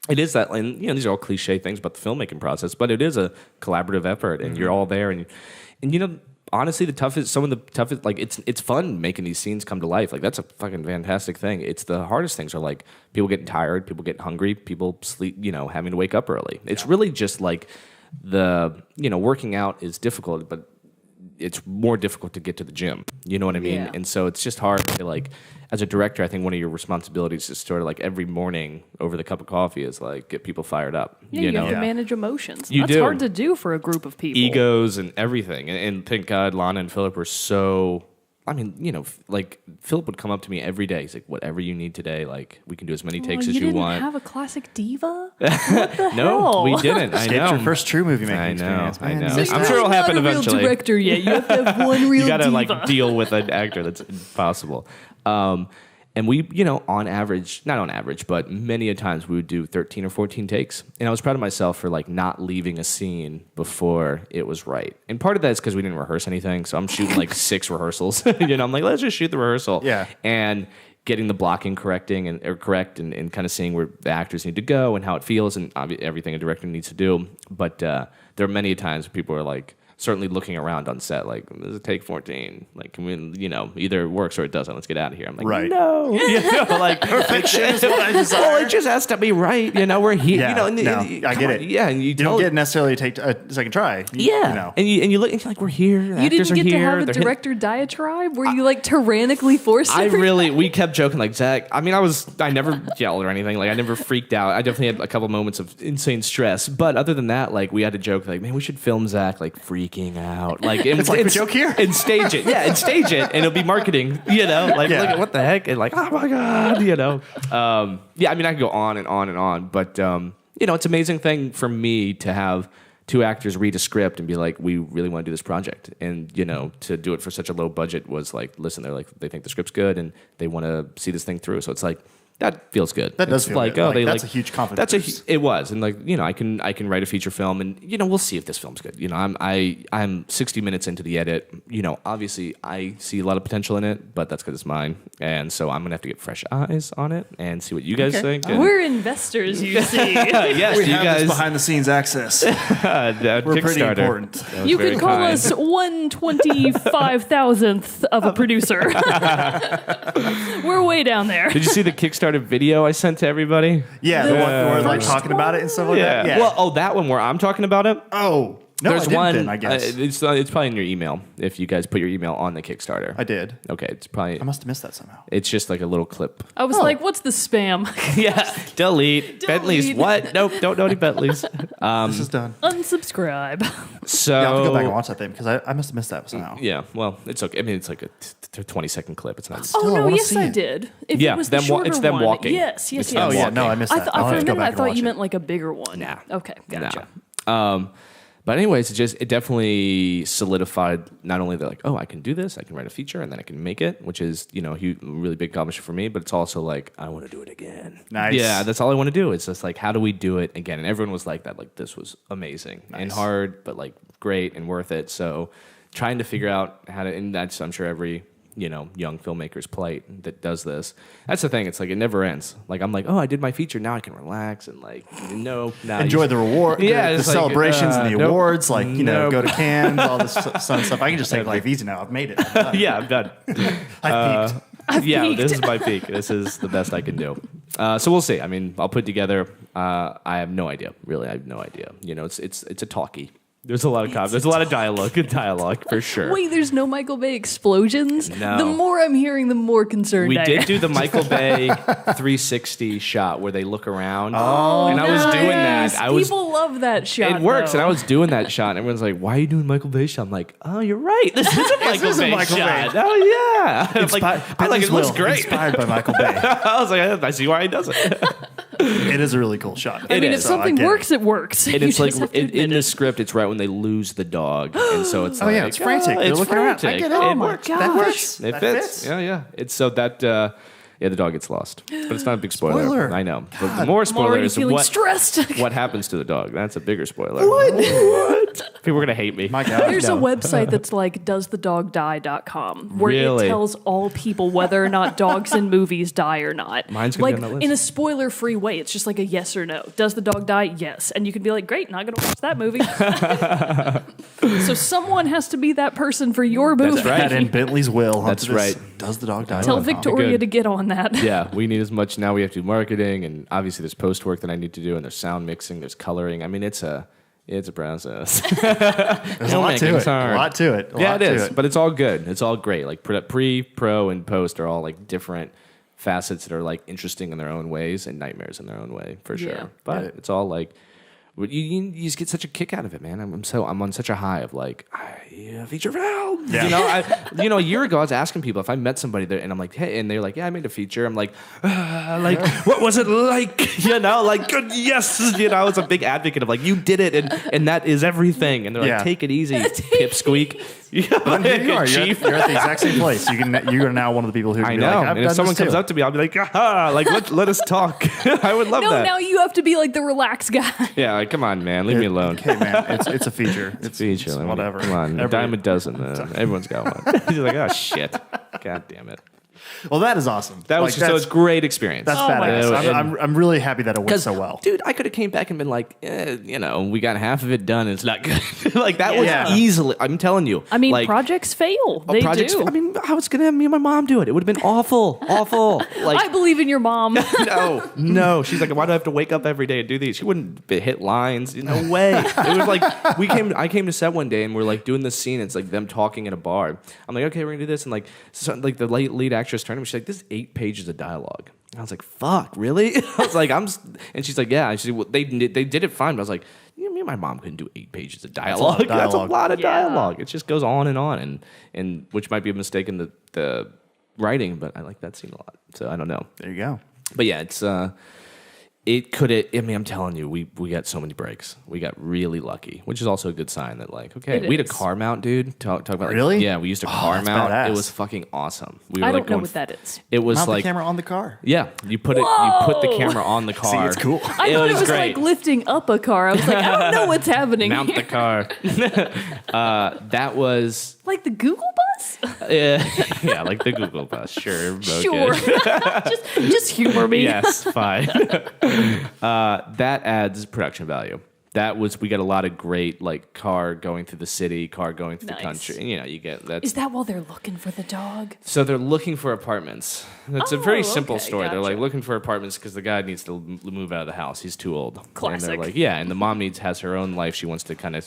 Speaker 3: it is that, and these are all cliche things about the filmmaking process, but it is a collaborative effort, and you're all there, and honestly, some of the toughest, like it's fun making these scenes come to life. Like that's a fucking fantastic thing. It's the hardest things are like people getting tired, people getting hungry, people sleep, having to wake up early. It's really just like working out is difficult, but it's more difficult to get to the gym. You know what I mean?
Speaker 2: Yeah.
Speaker 3: And so it's just hard to like, as a director, I think one of your responsibilities is sort of like every morning over the cup of coffee is like get people fired up.
Speaker 2: Yeah, you have to manage emotions.
Speaker 3: You
Speaker 2: That's
Speaker 3: do.
Speaker 2: hard to do for a group of people.
Speaker 3: Egos and everything. And thank God Lana and Philip were so... I mean, like Philip would come up to me every day. He's like, whatever you need today, like we can do as many takes as you want.
Speaker 2: You didn't have a classic diva? What the
Speaker 3: No,
Speaker 2: hell?
Speaker 3: we didn't. I
Speaker 1: Skipped
Speaker 3: know.
Speaker 1: your first true movie making
Speaker 3: I know.
Speaker 1: experience.
Speaker 3: I know.
Speaker 1: Man.
Speaker 2: So
Speaker 3: I'm sure it'll happen
Speaker 2: you're not a
Speaker 3: eventually.
Speaker 2: real director yet. You have to have one real
Speaker 3: You got to
Speaker 2: diva.
Speaker 3: like deal with an actor. That's impossible. And we, on average, not on average, but many a times we would do 13 or 14 takes. And I was proud of myself for like not leaving a scene before it was right. And part of that is because we didn't rehearse anything. So I'm shooting like 6 rehearsals. I'm like, let's just shoot the rehearsal.
Speaker 1: Yeah.
Speaker 3: And getting the blocking correct and kind of seeing where the actors need to go and how it feels and everything a director needs to do. But there are many times people are like, certainly looking around on set, like, this is take 14. Like, can we, either it works or it doesn't. Let's get out of here. I'm like,
Speaker 1: right.
Speaker 3: No. Like, perfection is what I desire. Well, it just has to be right. We're here.
Speaker 1: Yeah, I get it.
Speaker 3: Yeah, and you
Speaker 1: don't get necessarily take a second try.
Speaker 3: Yeah. And you look and you're like, we're here.
Speaker 2: You didn't get to have a director diatribe where you like tyrannically forced
Speaker 3: we kept joking, like, Zach, I never yelled or anything. Like, I never freaked out. I definitely had a couple moments of insane stress. But other than that, like, we had a joke, like, man, we should film Zach, like, freaking out, like
Speaker 1: it's like a joke here,
Speaker 3: and stage it, and it'll be marketing, like look at what the heck, and like, oh my god, I mean, I could go on and on and on, but it's an amazing thing for me to have 2 actors read a script and be like, we really want to do this project, and to do it for such a low budget was like, listen, they think the script's good and they want to see this thing through, so it's like, that feels good.
Speaker 1: That does
Speaker 3: It's
Speaker 1: feel
Speaker 3: like,
Speaker 1: good.
Speaker 3: oh,
Speaker 1: Like,
Speaker 3: they
Speaker 1: that's
Speaker 3: like
Speaker 1: a huge confidence boost.
Speaker 3: It was, and like I can write a feature film, and we'll see if this film's good. I'm 60 minutes into the edit. Obviously I see a lot of potential in it, but that's because it's mine, and so I'm gonna have to get fresh eyes on it and see what you guys think. And
Speaker 2: We're investors, you see.
Speaker 3: yes,
Speaker 1: We
Speaker 3: you
Speaker 1: have
Speaker 3: guys.
Speaker 1: this behind the scenes access.
Speaker 3: We're
Speaker 1: We're pretty important.
Speaker 2: You can call us 1/25,000th of a producer. We're way down there.
Speaker 3: Did you see the Kickstarter video I sent to everybody?
Speaker 1: Yeah, the one where we're like
Speaker 2: first
Speaker 1: talking about it and stuff like that. Yeah.
Speaker 3: Well, that one where I'm talking about it.
Speaker 1: Oh, no,
Speaker 3: There's
Speaker 1: I didn't
Speaker 3: one.
Speaker 1: then, I guess.
Speaker 3: It's probably in your email if you guys put your email on the Kickstarter.
Speaker 1: I did.
Speaker 3: Okay, it's probably.
Speaker 1: I must have missed that somehow.
Speaker 3: It's just like a little clip.
Speaker 2: I was like, what's the spam?
Speaker 3: Yeah, delete. Bentley's what? Nope, don't know any Bentleys.
Speaker 1: This is done.
Speaker 2: Unsubscribe.
Speaker 3: So
Speaker 1: Yeah, I'll have to go back and watch that thing because I must have missed that somehow.
Speaker 3: Yeah, well, it's okay. I mean, it's like a 20-second clip. It's not.
Speaker 2: Oh
Speaker 1: Still, I
Speaker 2: no,
Speaker 1: wanna
Speaker 2: yes,
Speaker 1: see
Speaker 2: I
Speaker 1: it.
Speaker 2: did. If
Speaker 3: Yeah,
Speaker 2: it was the
Speaker 3: them
Speaker 2: shorter
Speaker 3: it's them
Speaker 2: one.
Speaker 3: walking.
Speaker 2: Yes,
Speaker 3: It's
Speaker 2: yes.
Speaker 3: them
Speaker 1: Oh yeah,
Speaker 3: walking.
Speaker 1: no, I missed
Speaker 2: I,
Speaker 1: that.
Speaker 2: th-
Speaker 1: I'll
Speaker 2: for
Speaker 1: have
Speaker 2: a
Speaker 1: to go
Speaker 2: minute,
Speaker 1: back
Speaker 2: I
Speaker 1: and
Speaker 2: thought
Speaker 1: watch
Speaker 2: you
Speaker 1: it.
Speaker 2: meant like a bigger one.
Speaker 3: Nah.
Speaker 2: Okay, gotcha.
Speaker 3: No. But anyways, it definitely solidified not only that, like, oh, I can do this, I can write a feature, and then I can make it, which is, a really big accomplishment for me, but it's also like, I want to do it again.
Speaker 1: Nice.
Speaker 3: Yeah, that's all I want to do. It's just like, how do we do it again? And everyone was like that, like, this was amazing and hard, but like great and worth it. So trying to figure out how to, and that's, I'm sure every young filmmaker's plight that does this. That's the thing. It's like it never ends. Like I'm like, oh, I did my feature. Now I can relax and like
Speaker 1: Enjoy the reward,
Speaker 3: Yeah,
Speaker 1: the
Speaker 3: it's like,
Speaker 1: celebrations and the
Speaker 3: nope.
Speaker 1: awards. Like
Speaker 3: Nope.
Speaker 1: go to Cannes, all this fun stuff. I can just take life easy now. I've made it. I'm done.
Speaker 3: Yeah, I'm done.
Speaker 1: I peaked.
Speaker 3: Yeah,
Speaker 2: peaked.
Speaker 3: this is my peak. This is the best I can do. So we'll see. I mean, I'll put it together. I have no idea. Really, I have no idea. It's a talkie. There's a lot of there's a lot of dialogue for sure.
Speaker 2: Wait, there's no Michael Bay explosions?
Speaker 3: No.
Speaker 2: The more I'm hearing, the more concerned
Speaker 3: We
Speaker 2: I
Speaker 3: did
Speaker 2: am.
Speaker 3: do the Michael Bay 360 shot where they look around.
Speaker 2: Oh,
Speaker 3: and I was doing that.
Speaker 2: nice. People love that shot.
Speaker 3: It works,
Speaker 2: though.
Speaker 3: and I was doing that shot, and everyone's like, "Why are you doing Michael Bay shot?" I'm like, "Oh, you're right. This is a Michael
Speaker 1: is a
Speaker 3: Bay
Speaker 1: Michael
Speaker 3: shot.
Speaker 1: Bay.
Speaker 3: Oh yeah, I'm like,
Speaker 1: Bentley's
Speaker 3: it looks
Speaker 1: Will,
Speaker 3: great."
Speaker 1: Inspired by Michael Bay.
Speaker 3: I was like, I see why he does it.
Speaker 1: It is a really cool shot.
Speaker 2: I mean,
Speaker 3: is.
Speaker 2: if something works, it works.
Speaker 3: And
Speaker 2: You
Speaker 3: it's like
Speaker 2: just have to admit
Speaker 3: in the
Speaker 2: it.
Speaker 3: script, it's right when they lose the dog, and so it's
Speaker 1: Oh,
Speaker 3: like,
Speaker 1: yeah, it's frantic. They're
Speaker 3: it's
Speaker 1: looking around. I
Speaker 3: frantic.
Speaker 1: get it.
Speaker 3: It
Speaker 1: Oh,
Speaker 2: my
Speaker 3: works.
Speaker 2: gosh.
Speaker 1: That fits.
Speaker 3: It
Speaker 1: That
Speaker 3: fits.
Speaker 1: fits.
Speaker 3: Yeah. It's so that the dog gets lost, but it's not a big spoiler.
Speaker 1: Spoiler.
Speaker 3: I know. But the more
Speaker 2: I'm
Speaker 3: spoiler
Speaker 2: already
Speaker 3: is
Speaker 2: feeling
Speaker 3: what
Speaker 2: stressed.
Speaker 3: what happens to the dog. That's a bigger spoiler. What? People are gonna hate me.
Speaker 1: My God.
Speaker 2: There's
Speaker 3: No.
Speaker 2: a website that's like doesthedogdie.com where
Speaker 3: Really?
Speaker 2: it tells all people whether or not dogs in movies die or not.
Speaker 3: Mine's gonna be
Speaker 2: like
Speaker 3: on that list.
Speaker 2: in a spoiler-free way. It's just like a yes or no. Does the dog die? Yes. And you can be like, great, not going to watch that movie. So someone has to be that person for your movie.
Speaker 3: That's right.
Speaker 1: That in Bentley's will.
Speaker 3: That's
Speaker 1: onto this,
Speaker 3: right.
Speaker 1: Does the dog die?
Speaker 2: Tell
Speaker 1: Oh,
Speaker 2: Victoria
Speaker 3: good.
Speaker 2: to get on that.
Speaker 3: Yeah, we need as much now. We have to do marketing, and obviously there's post work that I need to do, and there's sound mixing, there's coloring. I mean, it's a process.
Speaker 1: There's a lot to
Speaker 3: Filmmaking's
Speaker 1: it.
Speaker 3: hard.
Speaker 1: A lot to it. A
Speaker 3: Yeah,
Speaker 1: lot
Speaker 3: it
Speaker 1: to
Speaker 3: is, but it's all good. It's all great. Like pre, pro, and post are all like different facets that are like interesting in their own ways and nightmares in their own way for sure.
Speaker 2: Yeah.
Speaker 3: But
Speaker 1: Get it.
Speaker 3: it's all like you just get such a kick out of it, man. I'm on such a high of like feature film.
Speaker 1: Yeah.
Speaker 3: A year ago I was asking people if I met somebody there and I'm like, hey, and they're like, yeah, I made a feature. I'm like, what was it like? Like good, yes. I was a big advocate of like you did it and that is everything. And they're
Speaker 1: Yeah.
Speaker 3: like, take it easy, pipsqueak.
Speaker 1: But here you are.
Speaker 3: Chief.
Speaker 1: You're at the exact same place. You're now one of the people who.
Speaker 3: I
Speaker 1: be
Speaker 3: know.
Speaker 1: Like, I've
Speaker 3: and if
Speaker 1: done
Speaker 3: someone
Speaker 1: this
Speaker 3: comes
Speaker 1: too.
Speaker 3: up to me, I'll be like, aha, like let us talk. I would love
Speaker 2: No,
Speaker 3: that.
Speaker 2: now you have to be like the relaxed guy.
Speaker 3: Yeah, like, come on, man, leave me alone.
Speaker 1: Okay, man. It's a feature. It's
Speaker 3: Feature,
Speaker 1: it's
Speaker 3: I mean,
Speaker 1: whatever.
Speaker 3: Come on, a dime a dozen. Everyone's got one. He's like, oh shit, god damn it.
Speaker 1: Well, that is awesome.
Speaker 3: That was so it's great experience.
Speaker 1: That's
Speaker 2: Oh my
Speaker 1: badass.
Speaker 3: God.
Speaker 1: I'm really happy that it went so well.
Speaker 3: Dude, I could have came back and been like, we got half of it done. It's not good. Like that was
Speaker 1: Yeah.
Speaker 3: easily. I'm telling you.
Speaker 2: I mean,
Speaker 3: like,
Speaker 2: projects fail. They
Speaker 3: projects.
Speaker 2: do.
Speaker 3: I mean, I was gonna have me and my mom do it. It would have been awful, awful. Like
Speaker 2: I believe in your mom.
Speaker 3: no. She's like, why do I have to wake up every day and do these? She wouldn't hit lines. No way. It was like I came to set one day and we're like doing this scene. It's like them talking in a bar. I'm like, okay, we're gonna do this, and like the lead actress turned to me. She's like, this is 8 pages of dialogue. And I was like, fuck, really? I was like, and she's like, yeah. And she's like, well, they did it fine. But I was like, me and my mom couldn't do 8 pages of dialogue. That's a lot of
Speaker 2: Yeah.
Speaker 3: dialogue. It just goes on, and which might be a mistake in the writing, but I like that scene a lot. So I don't know.
Speaker 1: There you go.
Speaker 3: But yeah, it's it could have. I mean, I'm telling you, we got so many breaks. We got really lucky, which is also a good sign that like, okay,
Speaker 2: It
Speaker 3: we had a
Speaker 2: is.
Speaker 3: car mount, dude. Talk about like,
Speaker 1: Really?
Speaker 3: yeah, we used a car
Speaker 1: that's
Speaker 3: mount.
Speaker 1: badass.
Speaker 3: It was fucking awesome. We were
Speaker 2: I
Speaker 3: like
Speaker 2: don't know
Speaker 3: going
Speaker 2: what that is.
Speaker 3: It was
Speaker 1: Mount
Speaker 3: like
Speaker 1: the camera on the car.
Speaker 3: yeah, you put the
Speaker 2: Whoa!
Speaker 3: camera on the car.
Speaker 1: See, it's cool.
Speaker 2: I thought it was
Speaker 3: great.
Speaker 2: like lifting up a car. I was like, I don't know what's happening
Speaker 3: Mount
Speaker 2: here.
Speaker 3: the car. That was
Speaker 2: Like the Google bus?
Speaker 3: yeah, like the Google bus. Sure, okay.
Speaker 2: Sure. just humor me.
Speaker 3: Yes, fine. That adds production value. We got a lot of great like car going through the city, car going through the
Speaker 2: Nice.
Speaker 3: country. You know, you get that.
Speaker 2: Is that while they're looking for the dog?
Speaker 3: So they're looking for apartments. It's a
Speaker 2: Oh,
Speaker 3: very simple
Speaker 2: okay,
Speaker 3: story. They're like
Speaker 2: gotcha.
Speaker 3: looking for apartments because the guy needs to move out of the house. He's too old. And
Speaker 2: Classic.
Speaker 3: they're like, yeah, and the mom has her own life. She wants to kind of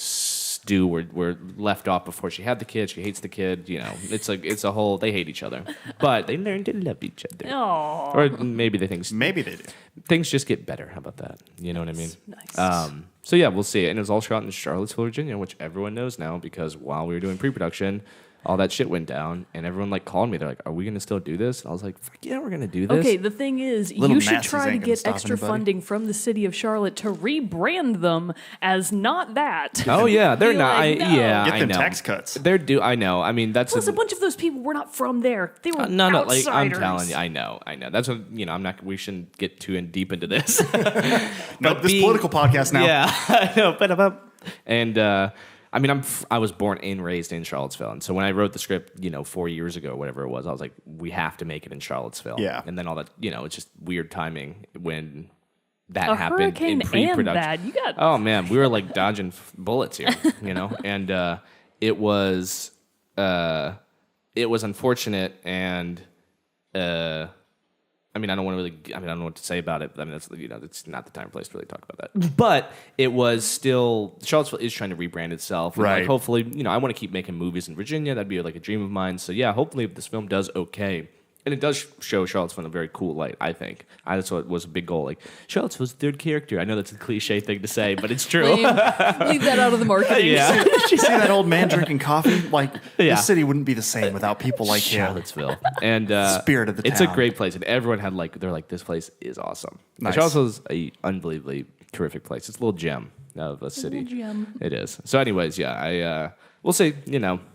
Speaker 3: do where left off before she had the kid. She hates the kid. You know, it's a whole. They hate each other, but they learn to love each other.
Speaker 2: Oh,
Speaker 3: Or maybe
Speaker 1: Maybe they do.
Speaker 3: things just get better. How about that? You know what I mean?
Speaker 2: nice.
Speaker 3: So yeah, we'll see. And it was all shot in Charlottesville, Virginia, which everyone knows now because while we were doing pre-production, all that shit went down, and everyone like called me. They're like, "Are we gonna still do this?" And I was like, "Fuck yeah, we're gonna do this."
Speaker 2: Okay, the thing is,
Speaker 1: Little
Speaker 2: you should
Speaker 1: Nazis
Speaker 2: try to
Speaker 1: ain't gonna
Speaker 2: get
Speaker 1: stop
Speaker 2: extra
Speaker 1: anybody.
Speaker 2: funding from the city of Charlotte to rebrand them as not that.
Speaker 3: Oh yeah, they're
Speaker 2: Be
Speaker 3: not.
Speaker 2: like, no.
Speaker 3: Yeah,
Speaker 1: Get
Speaker 3: I
Speaker 1: them
Speaker 3: know.
Speaker 1: tax cuts.
Speaker 3: They're due. I know. I mean, that's
Speaker 2: Plus, a bunch of those people were not from there. They were
Speaker 3: no.
Speaker 2: outsiders.
Speaker 3: Like I'm telling you, I know. That's what I'm not. We shouldn't get too in deep into this.
Speaker 1: Nope, this
Speaker 3: being-
Speaker 1: political podcast now.
Speaker 3: Yeah, I know. And I mean, I was born and raised in Charlottesville, and so when I wrote the script, 4 years ago, whatever it was, I was like, we have to make it in Charlottesville.
Speaker 1: Yeah.
Speaker 3: And then all that, it's just weird timing when that
Speaker 2: A
Speaker 3: happened
Speaker 2: hurricane
Speaker 3: in pre-production.
Speaker 2: and that. You got
Speaker 3: Oh man, we were like dodging bullets here, and it was unfortunate, and I mean, I don't want to really. I mean, I don't know what to say about it. I mean, that's it's not the time or place to really talk about that. But it was still Charlottesville is trying to rebrand itself, and
Speaker 1: Right.
Speaker 3: like, hopefully, I want to keep making movies in Virginia. That'd be like a dream of mine. So yeah, hopefully, if this film does okay. And it does show Charlottesville in a very cool light, I think. That's what was a big goal. Like, Charlottesville's the third character. I know that's a cliche thing to say, but it's true.
Speaker 2: leave that out of the marketing.
Speaker 3: Yeah.
Speaker 1: Did you see that old man drinking coffee? Like,
Speaker 3: Yeah.
Speaker 1: this city wouldn't be the same without people like him.
Speaker 3: Charlottesville. And
Speaker 1: Spirit of the
Speaker 3: it's a
Speaker 1: town.
Speaker 3: great place. And everyone had they're like, this place is awesome.
Speaker 1: Nice.
Speaker 3: Charlottesville's a unbelievably terrific place. It's a little gem of a city.
Speaker 2: gem.
Speaker 3: It is. So anyways, yeah, we'll see.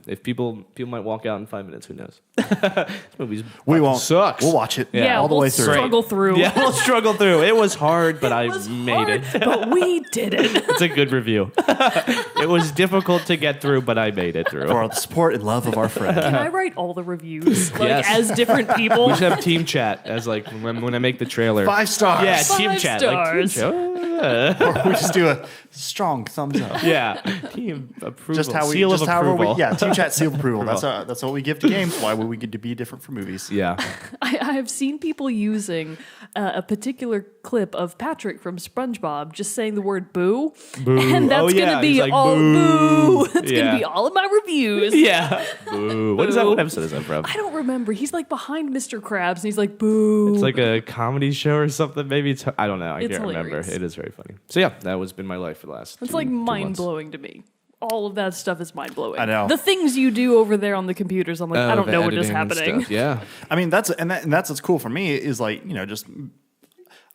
Speaker 3: If people might walk out in 5 minutes, who knows? This movie's
Speaker 1: We
Speaker 3: fucking
Speaker 1: won't.
Speaker 3: sucks.
Speaker 1: We'll watch it
Speaker 2: Yeah,
Speaker 1: all the
Speaker 2: we'll
Speaker 1: way through.
Speaker 2: struggle through.
Speaker 3: Yeah, we'll struggle through. It was hard, but I
Speaker 2: was
Speaker 3: made
Speaker 2: hard,
Speaker 3: it.
Speaker 2: but we did it.
Speaker 3: It's a good review. It was difficult to get through, but I made it through.
Speaker 1: For the support and love of our friend.
Speaker 2: Can I write all the reviews
Speaker 3: Yes.
Speaker 2: as different people?
Speaker 3: We should have team chat as like when I make the trailer.
Speaker 1: 5 stars.
Speaker 3: Yeah,
Speaker 2: 5
Speaker 3: team chat. Like, team
Speaker 2: stars.
Speaker 3: chat.
Speaker 1: We just do a strong thumbs up.
Speaker 3: Yeah, team approval.
Speaker 1: Just how we,
Speaker 3: seal
Speaker 1: just
Speaker 3: of
Speaker 1: however
Speaker 3: approval.
Speaker 1: we, yeah, team chat seal of approval. That's what we give to games. Why would we get to be different from movies?
Speaker 3: Yeah.
Speaker 2: I have seen people using a particular clip of Patrick from SpongeBob just saying the word boo. And that's
Speaker 3: Oh,
Speaker 2: going
Speaker 3: yeah,
Speaker 2: to be
Speaker 3: he's like,
Speaker 2: all
Speaker 3: boo.
Speaker 2: boo. That's going
Speaker 3: Yeah.
Speaker 2: to be all of my reviews.
Speaker 3: Yeah. Boo. What is that?
Speaker 2: Boo.
Speaker 3: What episode is that from?
Speaker 2: I don't remember. He's like behind Mr. Krabs and he's like, boo.
Speaker 3: It's like a comedy show or something. Maybe it's. I don't know. I
Speaker 2: It's
Speaker 3: can't remember.
Speaker 2: hilarious.
Speaker 3: It is very funny. So yeah, that has been my life for the last.
Speaker 2: It's
Speaker 3: two-
Speaker 2: like
Speaker 3: 2
Speaker 2: mind
Speaker 3: months.
Speaker 2: blowing to me. All of that stuff is mind blowing.
Speaker 1: I know.
Speaker 2: The things you do over there on the computers, I'm like, I don't
Speaker 3: The
Speaker 2: know what is
Speaker 3: editing and
Speaker 2: happening.
Speaker 3: stuff. Yeah.
Speaker 1: I mean, that's what's cool for me is like, just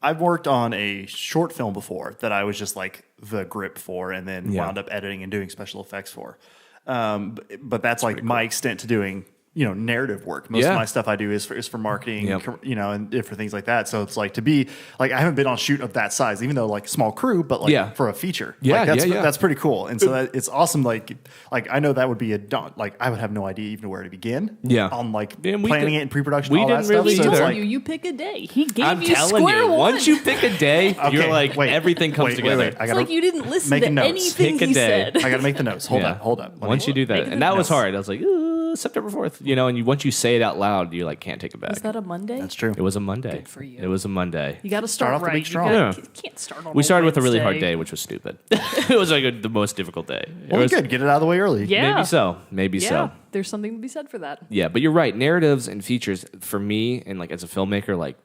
Speaker 1: I've worked on a short film before that I was just like the grip for and then
Speaker 3: Yeah.
Speaker 1: wound up editing and doing special effects for. But that's like my extent to doing, narrative work. Most
Speaker 3: Yeah.
Speaker 1: of my stuff I do is for marketing,
Speaker 3: Yep.
Speaker 1: and different things like that. So it's like to be like, I haven't been on a shoot of that size, even though like small crew, but like
Speaker 3: Yeah.
Speaker 1: for a feature.
Speaker 3: Yeah,
Speaker 1: Like,
Speaker 3: yeah.
Speaker 1: that's pretty cool. And so it's awesome. Like I know that would be I would have no idea even where to begin.
Speaker 3: Yeah.
Speaker 1: On like
Speaker 3: And we
Speaker 1: planning
Speaker 3: did-
Speaker 1: it in pre-production,
Speaker 3: we
Speaker 1: all that
Speaker 3: didn't
Speaker 1: stuff.
Speaker 3: really
Speaker 2: He
Speaker 1: So it's
Speaker 3: either.
Speaker 2: told
Speaker 1: like,
Speaker 2: you pick a day. He gave
Speaker 3: I'm
Speaker 2: you
Speaker 3: telling
Speaker 2: square
Speaker 3: you,
Speaker 2: one.
Speaker 3: once you pick a day, you're
Speaker 1: Okay,
Speaker 3: like
Speaker 1: wait,
Speaker 3: everything comes
Speaker 1: wait,
Speaker 3: together.
Speaker 1: I
Speaker 2: It's
Speaker 1: gotta
Speaker 2: like you didn't listen
Speaker 1: make
Speaker 2: to
Speaker 1: a notes.
Speaker 2: anything
Speaker 3: Pick a
Speaker 2: he
Speaker 3: day.
Speaker 2: said.
Speaker 1: I got to make the notes. Hold
Speaker 3: Yeah.
Speaker 1: up. Let me-
Speaker 3: Once you do that,
Speaker 2: Make
Speaker 3: and that was
Speaker 1: notes.
Speaker 3: hard. I was like, September 4th, and once you say it out loud, you like can't take it back.
Speaker 2: Is that a Monday?
Speaker 1: That's true.
Speaker 3: It was a Monday.
Speaker 2: Good for you.
Speaker 3: It was a Monday.
Speaker 2: You got to
Speaker 1: Start
Speaker 2: start
Speaker 1: off the
Speaker 2: right.
Speaker 1: week
Speaker 2: You
Speaker 1: strong.
Speaker 2: gotta-
Speaker 3: Yeah.
Speaker 2: you can't start on
Speaker 3: We started with a really hard
Speaker 2: Wednesday.
Speaker 3: day, which was stupid. It was like the most difficult day. It
Speaker 1: Well,
Speaker 3: was,
Speaker 1: good. Get it out of the way early.
Speaker 2: Yeah.
Speaker 3: Maybe
Speaker 2: Yeah,
Speaker 3: so.
Speaker 2: there's something to be said for that.
Speaker 3: Yeah, but you're right. Narratives and features for me, and like as a filmmaker, like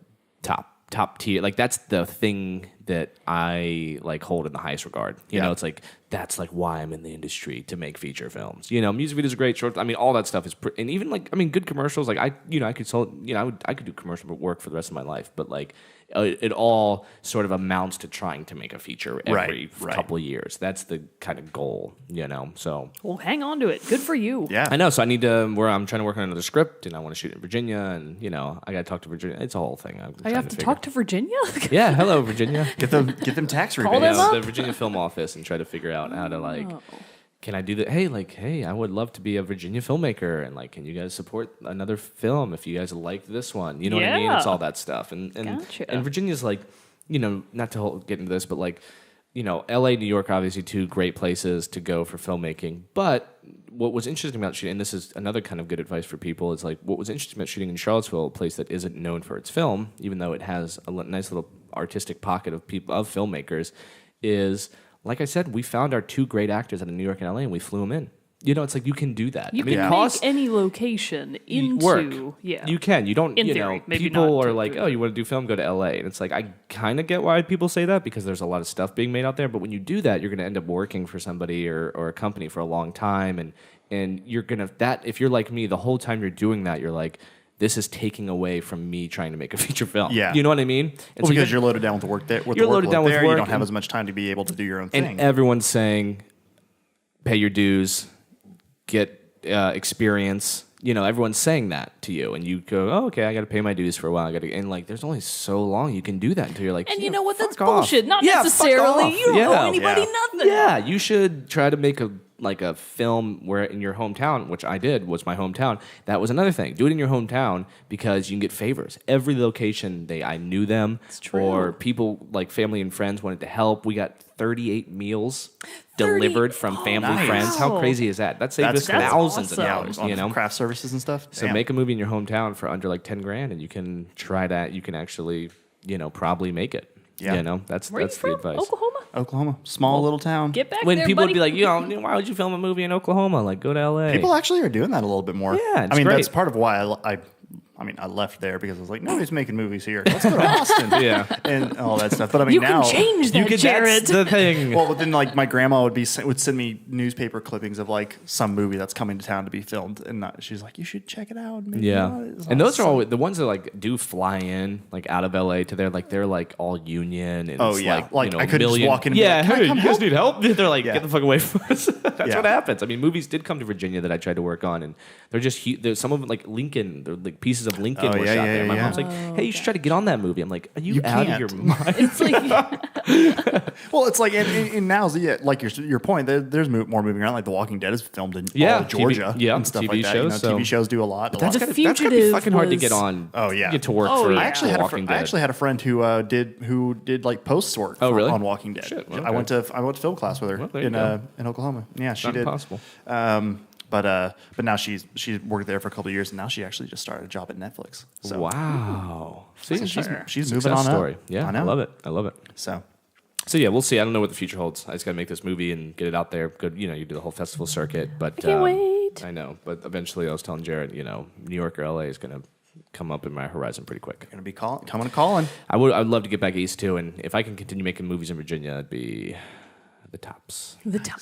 Speaker 3: top tier. Like that's the thing that I like hold in the highest regard. You know, it's like that's like why I'm in the industry, to make feature films. You know, music videos are great, short. I mean, all that stuff is, and even like good commercials. Like I could do commercial work for the rest of my life, but like it all sort of amounts to trying to make a feature every couple of years. That's the kind of goal, you know. So
Speaker 2: Well, hang on to it. Good for you.
Speaker 1: Yeah.
Speaker 3: I know. So I need to. I'm trying to work on another script, and I want to shoot in Virginia, and you know, I got to talk to Virginia. It's a whole thing.
Speaker 2: I have to talk to Virginia?
Speaker 3: Yeah. Hello, Virginia.
Speaker 1: Get them tax
Speaker 2: Call
Speaker 1: rebates.
Speaker 2: them up.
Speaker 3: The Virginia Film Office, and try to figure out how to like. Can I do that? Hey, I would love to be a Virginia filmmaker, and like, can you guys support another film if you guys liked this one? You know what I mean?
Speaker 2: Yeah.
Speaker 3: It's all that stuff, and
Speaker 2: Gotcha.
Speaker 3: and Virginia's like, you know, not to get into this, but like, you know, L.A., New York, obviously two great places to go for filmmaking. But what was interesting about shooting, and this is another kind of good advice for people, is like what was interesting about shooting in Charlottesville, a place that isn't known for its film, even though it has a nice little artistic pocket of people, of filmmakers, is, like I said, we found our two great actors out of New York and LA, and we flew them in. You know, it's like you can do that.
Speaker 2: You
Speaker 3: I mean,
Speaker 2: can
Speaker 3: it
Speaker 2: make
Speaker 3: costs
Speaker 2: any location into
Speaker 3: work.
Speaker 2: Yeah.
Speaker 3: You can. You don't.
Speaker 2: In
Speaker 3: you
Speaker 2: theory,
Speaker 3: know,
Speaker 2: maybe
Speaker 3: people
Speaker 2: not
Speaker 3: are
Speaker 2: to
Speaker 3: like,
Speaker 2: do
Speaker 3: "Oh,
Speaker 2: it.
Speaker 3: you want to do film? Go to LA." And it's like I kind of get why people say that, because there's a lot of stuff being made out there. But when you do that, you're going to end up working for somebody or a company for a long time, and you're gonna if you're like me, the whole time you're doing that, you're like, this is taking away from me trying to make a feature film.
Speaker 1: Yeah.
Speaker 3: You know what I mean? And
Speaker 1: Well,
Speaker 3: so
Speaker 1: because you're loaded down with the work there.
Speaker 3: You're loaded down with
Speaker 1: there, You
Speaker 3: work
Speaker 1: don't have
Speaker 3: and-
Speaker 1: as much time to be able to do your own
Speaker 3: and
Speaker 1: thing.
Speaker 3: everyone's saying, pay your dues, get experience. You know, everyone's saying that to you, and you go, "Oh, okay, I got to pay my dues for a while." And like, there's only so long you can do that until you're like,
Speaker 2: And
Speaker 3: "Yeah,
Speaker 2: you know what? That's
Speaker 3: fuck off."
Speaker 2: bullshit. Not
Speaker 3: Yeah, fuck
Speaker 2: necessarily.
Speaker 3: off.
Speaker 2: You don't
Speaker 3: Yeah.
Speaker 2: owe anybody
Speaker 1: Yeah.
Speaker 2: nothing.
Speaker 3: Yeah, you should try to make a film where in your hometown, which I did, was my hometown. That was another thing. Do it in your hometown because you can get favors. Every location, I knew them,
Speaker 2: true.
Speaker 3: or people like family and friends wanted to help. We got 38 meals delivered from family
Speaker 1: nice.
Speaker 3: friends. How
Speaker 2: Wow.
Speaker 3: crazy is that? That saved us
Speaker 1: That's
Speaker 3: thousands
Speaker 2: awesome.
Speaker 3: of dollars.
Speaker 1: on
Speaker 3: You know,
Speaker 1: craft services and stuff.
Speaker 3: so
Speaker 1: Damn.
Speaker 3: make a movie in your hometown for under like 10 grand, and you can try that. You can actually, probably make it.
Speaker 1: Yeah.
Speaker 3: You know, that's
Speaker 2: Where are you
Speaker 3: the
Speaker 2: from?
Speaker 3: advice.
Speaker 2: Oklahoma?
Speaker 1: Oklahoma, small little town.
Speaker 2: Get back
Speaker 3: When
Speaker 2: there,
Speaker 3: people
Speaker 2: buddy.
Speaker 3: would be like, why would you film a movie in Oklahoma? Like, go to LA.
Speaker 1: People actually are doing that a little bit more.
Speaker 3: Yeah, it's
Speaker 1: I mean,
Speaker 3: great.
Speaker 1: that's part of why I left there, because I was like, nobody's making movies here. Let's go to Austin.
Speaker 3: Yeah.
Speaker 1: And all that stuff. But I mean,
Speaker 2: You
Speaker 1: now
Speaker 2: can change that, Jared.
Speaker 3: That's the thing.
Speaker 1: Well, but then like my grandma would send me newspaper clippings of like some movie that's coming to town to be filmed, and she's like, you should check it out. Maybe
Speaker 3: Yeah,
Speaker 1: it's
Speaker 3: and those are
Speaker 1: awesome.
Speaker 3: all the ones that like do fly in like out of LA to there. Like they're like all union and
Speaker 1: Oh,
Speaker 3: it's
Speaker 1: yeah.
Speaker 3: like
Speaker 1: I couldn't just walk in and be
Speaker 3: Yeah,
Speaker 1: like, "Can I
Speaker 3: hey,
Speaker 1: come
Speaker 3: you guys
Speaker 1: help?"
Speaker 3: need help? They're like,
Speaker 1: Yeah.
Speaker 3: get the fuck away from us. That's
Speaker 1: Yeah.
Speaker 3: what happens. I mean, movies did come to Virginia that I tried to work on, and they're just there's some of them like Lincoln. They're like pieces of Lincoln
Speaker 1: Oh,
Speaker 3: were
Speaker 1: yeah,
Speaker 3: shot
Speaker 1: yeah,
Speaker 3: there. My
Speaker 1: yeah.
Speaker 3: mom's like, hey, you should try to get on that movie. I'm like, are you out of
Speaker 1: can't.
Speaker 3: your mind?
Speaker 2: It's like,
Speaker 1: Well, it's like in now's like your point. There's more moving around. Like The Walking Dead is filmed in
Speaker 3: Yeah,
Speaker 1: all of Georgia,
Speaker 3: TV
Speaker 1: and stuff
Speaker 3: TV
Speaker 1: like that.
Speaker 3: shows, so-
Speaker 1: TV shows do a lot.
Speaker 3: That's
Speaker 2: The
Speaker 3: gotta be
Speaker 2: Fugitive
Speaker 3: fucking hard to
Speaker 2: was-
Speaker 3: get on.
Speaker 1: Oh, yeah.
Speaker 3: get to work
Speaker 2: Oh,
Speaker 3: for
Speaker 2: yeah.
Speaker 1: I actually
Speaker 3: The
Speaker 1: had
Speaker 3: Walking Dead.
Speaker 1: I had a friend who did like post work
Speaker 3: Oh, really?
Speaker 1: on Walking Dead.
Speaker 3: Shit,
Speaker 1: I went to film class with her
Speaker 3: Well, there you go.
Speaker 1: in Oklahoma. Yeah, she
Speaker 3: Not
Speaker 1: did.
Speaker 3: impossible.
Speaker 1: But now she's worked there for a couple of years, and now she actually just started a job at Netflix. So,
Speaker 3: Wow. See,
Speaker 1: so she's
Speaker 3: Success
Speaker 1: moving on
Speaker 3: story.
Speaker 1: up.
Speaker 3: Yeah,
Speaker 1: I
Speaker 3: I
Speaker 1: know.
Speaker 3: love it. I love it.
Speaker 1: So
Speaker 3: So yeah, we'll see. I don't know what the future holds. I just gotta make this movie and get it out there. Good, you do the whole festival circuit. But
Speaker 2: I can't wait.
Speaker 3: I know, but eventually, I was telling Jared, New York or LA is gonna come up in my horizon pretty quick.
Speaker 1: gonna be coming to calling.
Speaker 3: I'd love to get back east too, and if I can continue making movies in Virginia, it'd be the tops,
Speaker 2: the top.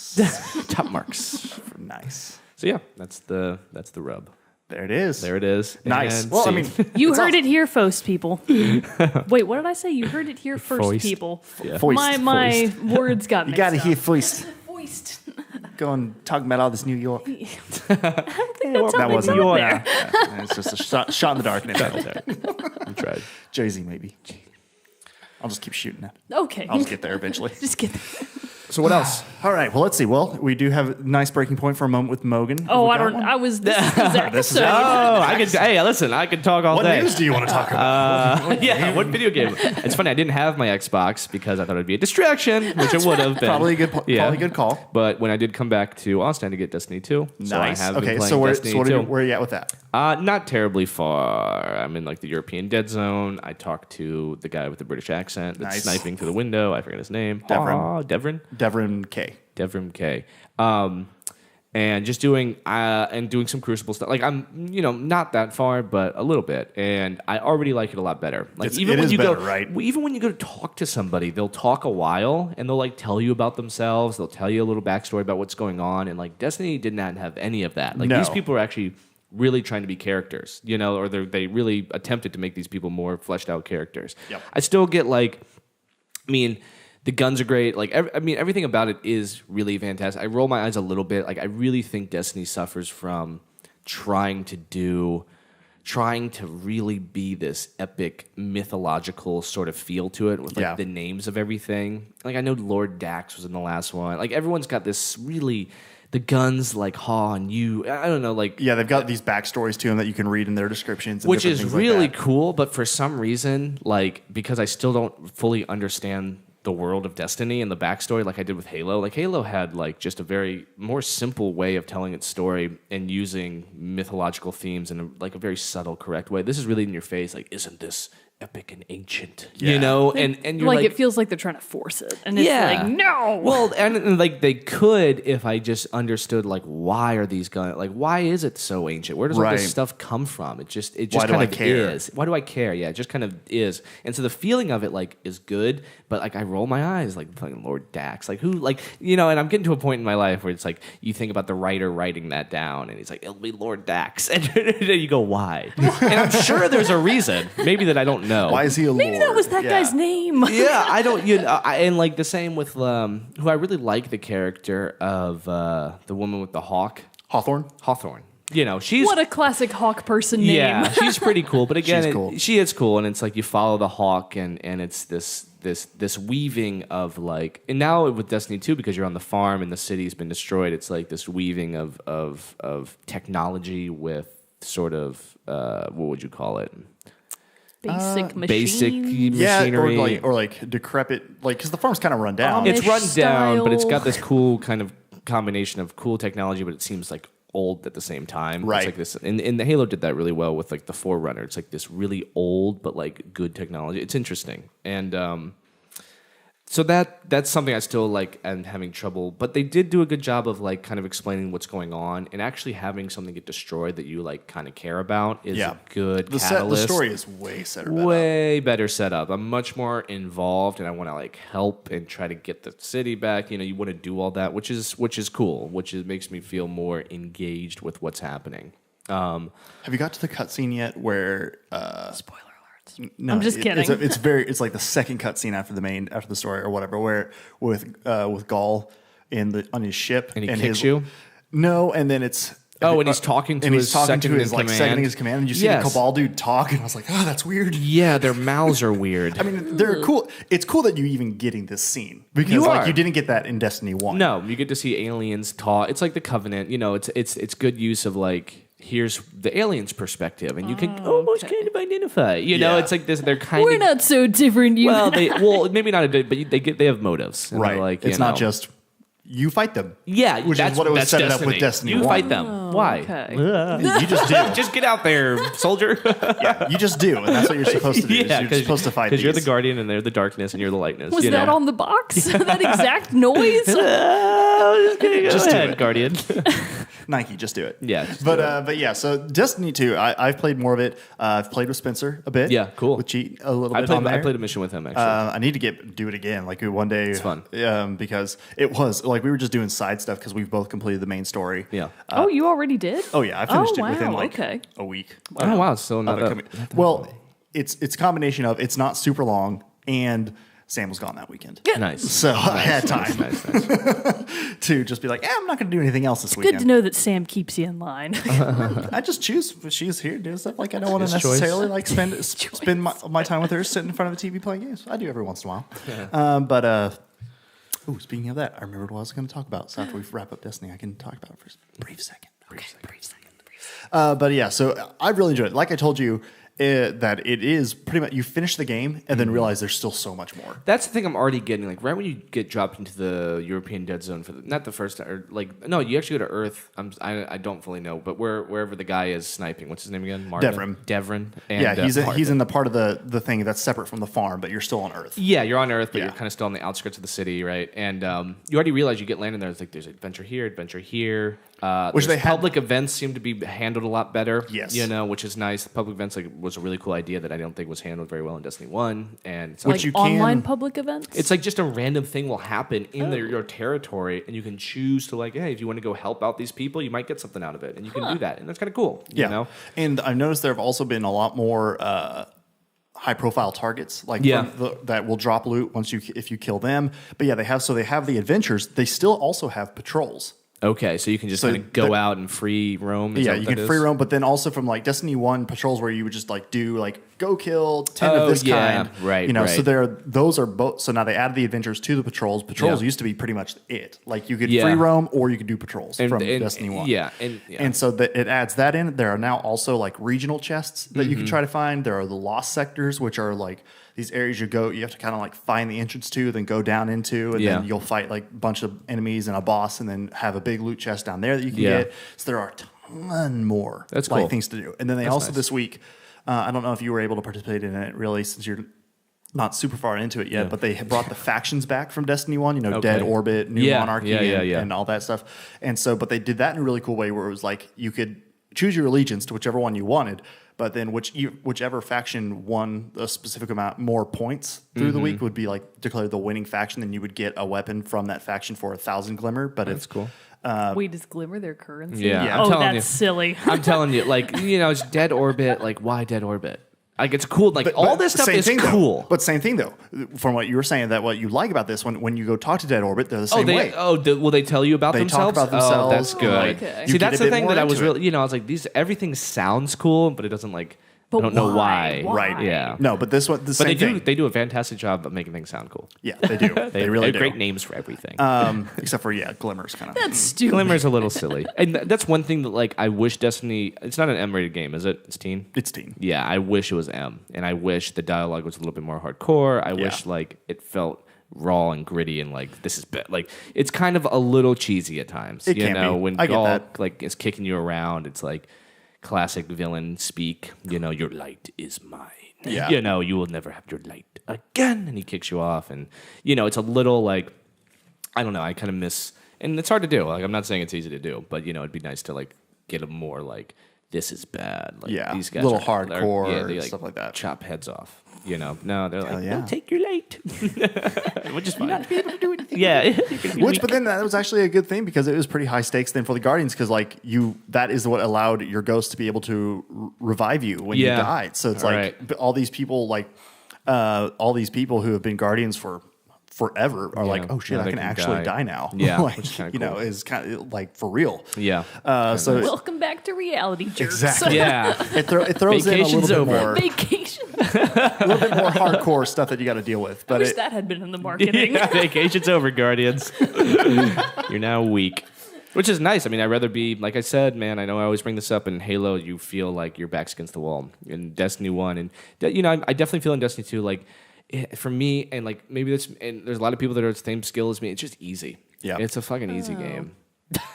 Speaker 3: top marks.
Speaker 1: Nice.
Speaker 3: So yeah, that's the rub.
Speaker 1: There it is.
Speaker 3: There it is.
Speaker 1: Nice.
Speaker 3: And
Speaker 1: Well, I
Speaker 3: see.
Speaker 1: mean,
Speaker 2: You
Speaker 1: it's
Speaker 2: heard
Speaker 1: awesome.
Speaker 2: it here first, people. Wait, what did I say? You heard it here first,
Speaker 3: Foist.
Speaker 2: people.
Speaker 3: Yeah.
Speaker 1: Foist.
Speaker 2: My words got
Speaker 1: You
Speaker 2: mixed
Speaker 1: got to
Speaker 2: up.
Speaker 1: hear first.
Speaker 2: Foist.
Speaker 1: Go and talk about all this New York.
Speaker 2: That's how
Speaker 1: That
Speaker 2: they
Speaker 1: wasn't
Speaker 2: do it
Speaker 1: yeah,
Speaker 2: there.
Speaker 1: yeah. It's just a shot in the dark.
Speaker 3: I tried.
Speaker 1: Jay-Z, maybe. I'll just keep shooting it.
Speaker 2: Okay.
Speaker 1: I'll just get there eventually.
Speaker 2: Just get
Speaker 3: So what else?
Speaker 1: All right. Well, let's see. Well, we do have a nice breaking point for a moment with Mogan.
Speaker 2: Oh,
Speaker 1: Have we
Speaker 2: I
Speaker 1: got
Speaker 2: don't.
Speaker 1: one?
Speaker 2: I was. This is his episode.
Speaker 3: Oh, I could. Hey, listen, I could talk all
Speaker 1: What
Speaker 3: day.
Speaker 1: news do you want to talk about?
Speaker 3: Yeah, what video game? It's funny. I didn't have my Xbox because I thought it'd be a distraction, which it would have been.
Speaker 1: Probably a good call.
Speaker 3: But when I did come back to Austin, I had to get Destiny 2. So
Speaker 1: Nice.
Speaker 3: I have been
Speaker 1: Okay.
Speaker 3: playing
Speaker 1: So
Speaker 3: Destiny 2.
Speaker 1: where are you at with that?
Speaker 3: Not terribly far. I'm in like the European dead zone. I talked to the guy with the British accent that's
Speaker 1: Nice.
Speaker 3: sniping through the window. I forget his name.
Speaker 1: Devrim.
Speaker 3: Devrin.
Speaker 1: Devrin K.
Speaker 3: Devrim K. and just doing some Crucible stuff. Like I'm, not that far, but a little bit, and I already like it a lot better. Like
Speaker 1: It is better, right?
Speaker 3: Even when you go to talk to somebody, they'll talk a while and they'll like tell you about themselves. They'll tell you a little backstory about what's going on, and like Destiny did not have any of that. Like
Speaker 1: No.
Speaker 3: these people are actually really trying to be characters, or they really attempted to make these people more fleshed out characters.
Speaker 1: Yep.
Speaker 3: I still get the guns are great. Like, everything about it is really fantastic. I roll my eyes a little bit. Like, I really think Destiny suffers from trying to really be this epic mythological sort of feel to it with like the names of everything. Like, I know Lord Dax was in the last one. Like, everyone's got this really. The guns like Ha and you, I don't know, like
Speaker 1: they've got these backstories to them that you can read in their descriptions, and
Speaker 3: which is really
Speaker 1: like
Speaker 3: cool. But for some reason, like because I still don't fully understand the world of Destiny and the backstory, like I did with Halo. Like Halo had like just a very more simple way of telling its story and using mythological themes in a very subtle, correct way. This is really in your face. Like, isn't this epic and ancient? And you're
Speaker 2: like it feels like they're trying to force it, and it's like no.
Speaker 3: Well, and like they could if I just understood like why are these guns like why is it so ancient? Where does all this stuff come from? It just
Speaker 1: Why do
Speaker 3: kind
Speaker 1: I
Speaker 3: of
Speaker 1: care?
Speaker 3: is. Why do I care? Yeah, it just kind of is. And so the feeling of it like is good, but like I roll my eyes like fucking Lord Dax, like who like and I'm getting to a point in my life where it's like you think about the writer writing that down, and he's like it'll be Lord Dax, and then you go why? And I'm sure there's a reason, maybe that I don't know.
Speaker 1: why is he a
Speaker 2: Maybe
Speaker 1: lord?
Speaker 2: that was that guy's name.
Speaker 3: Yeah, I don't. And like the same with who I really like the character of the woman with the hawk,
Speaker 1: Hawthorne.
Speaker 3: She's
Speaker 2: What a classic Hawk person name.
Speaker 3: yeah, she's pretty cool. But again,
Speaker 1: She's cool.
Speaker 3: she is cool, and it's like you follow the hawk, and it's this weaving of like, and now with Destiny 2, because you're on the farm and the city's been destroyed, it's like this weaving of technology with sort of what would you call it?
Speaker 2: Basic machine.
Speaker 3: Basic
Speaker 1: Yeah,
Speaker 3: machinery,
Speaker 1: or like decrepit, like because the farm's kind of run down.
Speaker 3: it's run
Speaker 2: Amish
Speaker 3: down, but it's
Speaker 2: style.
Speaker 3: got this cool kind of combination of cool technology, but it seems like old at the same time.
Speaker 1: Right.
Speaker 3: It's like this, and the Halo did that really well with like the Forerunner. It's like this really old but like good technology. It's interesting, and so that's something I still like am having trouble. But they did do a good job of like kind of explaining what's going on, and actually having something get destroyed that you like kind of care about is a good
Speaker 1: the
Speaker 3: catalyst.
Speaker 1: story is way set up.
Speaker 3: Way better set up. I'm much more involved, and I want to like help and try to get the city back. You want to do all that, which is cool. Makes me feel more engaged with what's happening.
Speaker 1: Have you got to the cutscene yet where?
Speaker 2: Spoiler alerts.
Speaker 1: No,
Speaker 2: I'm just kidding.
Speaker 1: It's like the second cutscene after the story or whatever, where with Gaul on his ship
Speaker 3: And he
Speaker 1: and
Speaker 3: kicks you?
Speaker 1: No, and then it's.
Speaker 3: And he's talking to his second in
Speaker 1: like
Speaker 3: command.
Speaker 1: second in his command, and you see
Speaker 3: Yes.
Speaker 1: the Cabal dude talk, and I was like, oh, that's weird.
Speaker 3: Yeah, their mouths are weird.
Speaker 1: I mean, they're cool. It's cool that you even getting this scene because
Speaker 3: You
Speaker 1: like
Speaker 3: are.
Speaker 1: you didn't get that in Destiny 1.
Speaker 3: No, you get to see aliens talk. It's like the Covenant. It's good use of like here's the aliens' perspective, and you can almost kind of identify.
Speaker 1: Yeah.
Speaker 3: It's like this. They're kind
Speaker 2: We're
Speaker 3: of
Speaker 2: not so different, you.
Speaker 3: well, maybe not, but they have motives, and they're
Speaker 1: Right.
Speaker 3: like
Speaker 1: It's not just you fight them.
Speaker 3: yeah,
Speaker 1: which
Speaker 3: that's
Speaker 1: is what it was
Speaker 3: that's
Speaker 1: set it up with Destiny
Speaker 3: You
Speaker 1: 1.
Speaker 3: fight them. Why?
Speaker 2: Okay.
Speaker 1: You just do.
Speaker 3: Just get out there, soldier.
Speaker 1: You just do, and that's what you're supposed to do.
Speaker 3: Yeah,
Speaker 1: You're just supposed to fight.
Speaker 3: because you're the
Speaker 1: these.
Speaker 3: guardian, and they're the darkness, and you're the lightness.
Speaker 2: Was that on the box? That exact noise?
Speaker 1: Just do
Speaker 3: ahead,
Speaker 1: it.
Speaker 3: guardian.
Speaker 1: Nike, just do it.
Speaker 3: Yeah, just
Speaker 1: but yeah. So Destiny 2, I've played more of it. I've played with Spencer a bit.
Speaker 3: Yeah, cool.
Speaker 1: With Cheat a little
Speaker 3: I
Speaker 1: bit on there.
Speaker 3: played a mission with him actually.
Speaker 1: I need to do it again, like one day. It's
Speaker 3: fun.
Speaker 1: Because it was like we were just doing side stuff because we've both completed the main story.
Speaker 3: yeah.
Speaker 2: Oh, you already did?
Speaker 1: Oh yeah, I finished it
Speaker 2: wow,
Speaker 1: within like
Speaker 2: okay.
Speaker 1: a week.
Speaker 3: Oh wow, so
Speaker 1: of
Speaker 3: not
Speaker 1: it coming. Well, it's a combination of it's not super long and Sam was gone that weekend.
Speaker 3: nice.
Speaker 1: So I had time
Speaker 3: Nice.
Speaker 1: to just be like, I'm not going to do anything else this
Speaker 2: Good
Speaker 1: weekend.
Speaker 2: to know that Sam keeps you in line.
Speaker 1: I just choose if she's here to do stuff. Like I don't want to
Speaker 3: His choice.
Speaker 1: necessarily like spend my time with her sitting in front of a TV playing games. I do every once in a while. But speaking of that, I remembered what I was going to talk about. So after we wrap up Destiny, I can talk about it for a brief second. Brief second. But yeah, so I really enjoyed it. Like I told you, that it is pretty much you finish the game and then realize there's still so much more.
Speaker 3: That's the thing I'm already getting. Like right when you get dropped into the European dead zone for not the first or like no, you actually go to Earth. I don't fully know, but wherever the guy is sniping, what's his name again? Marvin? Devrin. And,
Speaker 1: Yeah, he's in the part of the thing that's separate from the farm, but you're still on Earth.
Speaker 3: Yeah, you're on Earth, but
Speaker 1: Yeah.
Speaker 3: you're kind of still on the outskirts of the city, right? And you already realize you get landed there. It's like there's adventure here,
Speaker 1: Which they had-
Speaker 3: public events seem to be handled a lot better.
Speaker 1: Yes.
Speaker 3: Which is nice. Public events was a really cool idea that I don't think was handled very well in Destiny 1. And it's
Speaker 2: Like
Speaker 1: you
Speaker 2: online
Speaker 1: can-
Speaker 2: public events?
Speaker 3: it's like just a random thing will happen in your territory, and you can choose to like, hey, if you want to go help out these people, you might get something out of it, and you can do that, and that's kind of cool.
Speaker 1: Yeah.
Speaker 3: You know?
Speaker 1: And I've noticed there have also been a lot more high profile targets like that will drop loot if you kill them. But yeah, they have the adventures. They still also have patrols.
Speaker 3: Okay, so you can just kind of go out and free roam. Is
Speaker 1: Yeah,
Speaker 3: that
Speaker 1: you
Speaker 3: what
Speaker 1: can
Speaker 3: that
Speaker 1: free
Speaker 3: is?
Speaker 1: roam, but then also from like Destiny 1 patrols where you would just like do like go kill 10
Speaker 3: Oh,
Speaker 1: of this
Speaker 3: yeah,
Speaker 1: kind.
Speaker 3: right,
Speaker 1: You know, so
Speaker 3: right.
Speaker 1: those are both. So now they added the adventures to the patrols. Patrols
Speaker 3: Yeah.
Speaker 1: used to be pretty much it. Like you could
Speaker 3: Yeah.
Speaker 1: free roam or you could do patrols from
Speaker 3: And-
Speaker 1: Destiny 1.
Speaker 3: yeah,
Speaker 1: And so it adds that in. There are now also like regional chests that you can try to find. There are the lost sectors, which are like these areas you have to kind of like find the entrance to, then go down into, and
Speaker 3: Yeah.
Speaker 1: then you'll fight like a bunch of enemies and a boss, and then have a big loot chest down there that you can
Speaker 3: Yeah.
Speaker 1: get. So there are a ton more
Speaker 3: That's
Speaker 1: like
Speaker 3: cool.
Speaker 1: things to do. And then they
Speaker 3: That's
Speaker 1: also
Speaker 3: nice.
Speaker 1: this week, I don't know if you were able to participate in it really, since you're not super far into it yet, but they had brought the factions back from Destiny 1, you know,
Speaker 3: Okay.
Speaker 1: Dead Orbit, New
Speaker 3: Yeah,
Speaker 1: Monarchy,
Speaker 3: yeah.
Speaker 1: and all that stuff. And so, but they did that in a really cool way where it was like you could choose your allegiance to whichever one you wanted, but then whichever faction won a specific amount more points through the week would be like declared the winning faction. Then you would get a weapon from that faction for 1,000 glimmer. But
Speaker 3: That's cool.
Speaker 2: Wait, is Glimmer their currency?
Speaker 3: Yeah, I'm
Speaker 2: Oh,
Speaker 3: telling
Speaker 2: that's
Speaker 3: you.
Speaker 2: silly.
Speaker 3: I'm telling you, like, it's Dead Orbit. Like, why Dead Orbit? Like, it's cool. Like, all this stuff
Speaker 1: same
Speaker 3: is
Speaker 1: thing, though.
Speaker 3: cool.
Speaker 1: But same thing though, from what you were saying, that what you like about this when you go talk to Dead Orbit, they're the same way.
Speaker 3: Will they tell you about
Speaker 1: They talk
Speaker 3: themselves?
Speaker 1: about themselves.
Speaker 3: Oh, that's good.
Speaker 2: Okay.
Speaker 1: You
Speaker 3: See,
Speaker 1: get
Speaker 3: that's
Speaker 1: a
Speaker 3: the
Speaker 1: bit
Speaker 3: thing
Speaker 1: more
Speaker 3: that I was
Speaker 1: into it.
Speaker 3: really, I was like, everything sounds cool, but it doesn't like.
Speaker 2: But
Speaker 3: I don't know
Speaker 2: why?
Speaker 3: why.
Speaker 2: Why?
Speaker 3: Yeah.
Speaker 1: No, but this one, the
Speaker 3: But
Speaker 1: same
Speaker 3: they do.
Speaker 1: thing.
Speaker 3: They do a fantastic job of making things sound cool.
Speaker 1: Yeah, they do. They really
Speaker 3: have
Speaker 1: do.
Speaker 3: great names for everything.
Speaker 1: Except for Glimmer's kind of.
Speaker 2: That's stupid.
Speaker 3: Glimmer's a little silly, and that's one thing that like I wish Destiny. It's not an M-rated game, is it? It's teen.
Speaker 1: It's teen.
Speaker 3: Yeah, I wish it was M, and I wish the dialogue was a little bit more hardcore. I wish like it felt raw and gritty, and like this is like it's kind of a little cheesy at times.
Speaker 1: It
Speaker 3: you
Speaker 1: can
Speaker 3: know,
Speaker 1: be.
Speaker 3: when
Speaker 1: I get
Speaker 3: Gaul
Speaker 1: that.
Speaker 3: like is kicking you around, it's like classic villain speak. Your light is mine.
Speaker 1: Yeah.
Speaker 3: You will never have your light again, and he kicks you off, and it's a little like I don't know. I kind of miss, and it's hard to do. Like I'm not saying it's easy to do, but it'd be nice to like get a more like this is bad. Like,
Speaker 1: Yeah,
Speaker 3: these guys
Speaker 1: little
Speaker 3: are
Speaker 1: hardcore
Speaker 3: they,
Speaker 1: and stuff like that.
Speaker 3: Chop heads off. No, they're like,
Speaker 1: yeah.
Speaker 3: no, take your light, which is fine. Not be able to do anything. Yeah,
Speaker 1: But then that was actually a good thing because it was pretty high stakes then for the Guardians because that is what allowed your ghost to be able to revive you when you
Speaker 3: Yeah.
Speaker 1: died. So it's
Speaker 3: Right.
Speaker 1: all these people who have been Guardians for forever are like, oh shit,
Speaker 3: Now
Speaker 1: I
Speaker 3: they
Speaker 1: can
Speaker 3: can
Speaker 1: actually
Speaker 3: die.
Speaker 1: die now.
Speaker 3: Yeah,
Speaker 1: like,
Speaker 3: which is kinda cool.
Speaker 1: is kind of like for real.
Speaker 3: yeah,
Speaker 1: So
Speaker 2: Welcome back to reality, jerks.
Speaker 1: Exactly.
Speaker 3: yeah.
Speaker 1: it throws in a
Speaker 3: Vacation's
Speaker 1: little bit
Speaker 3: over.
Speaker 1: more,
Speaker 2: Vacation.
Speaker 1: a little bit more hardcore stuff that you got to deal with.
Speaker 2: I
Speaker 1: But
Speaker 2: wish that had been in the marketing.
Speaker 3: Yeah, vacation's over, Guardians. You're now weak. Which is nice. I mean, I'd rather be, like I said, man, I know I always bring this up. In Halo, you feel like your back's against the wall. In Destiny 1, and, I definitely feel in Destiny 2, like, for me, and like maybe and there's a lot of people that are the same skill as me, it's just easy.
Speaker 1: Yeah.
Speaker 3: It's a fucking easy game.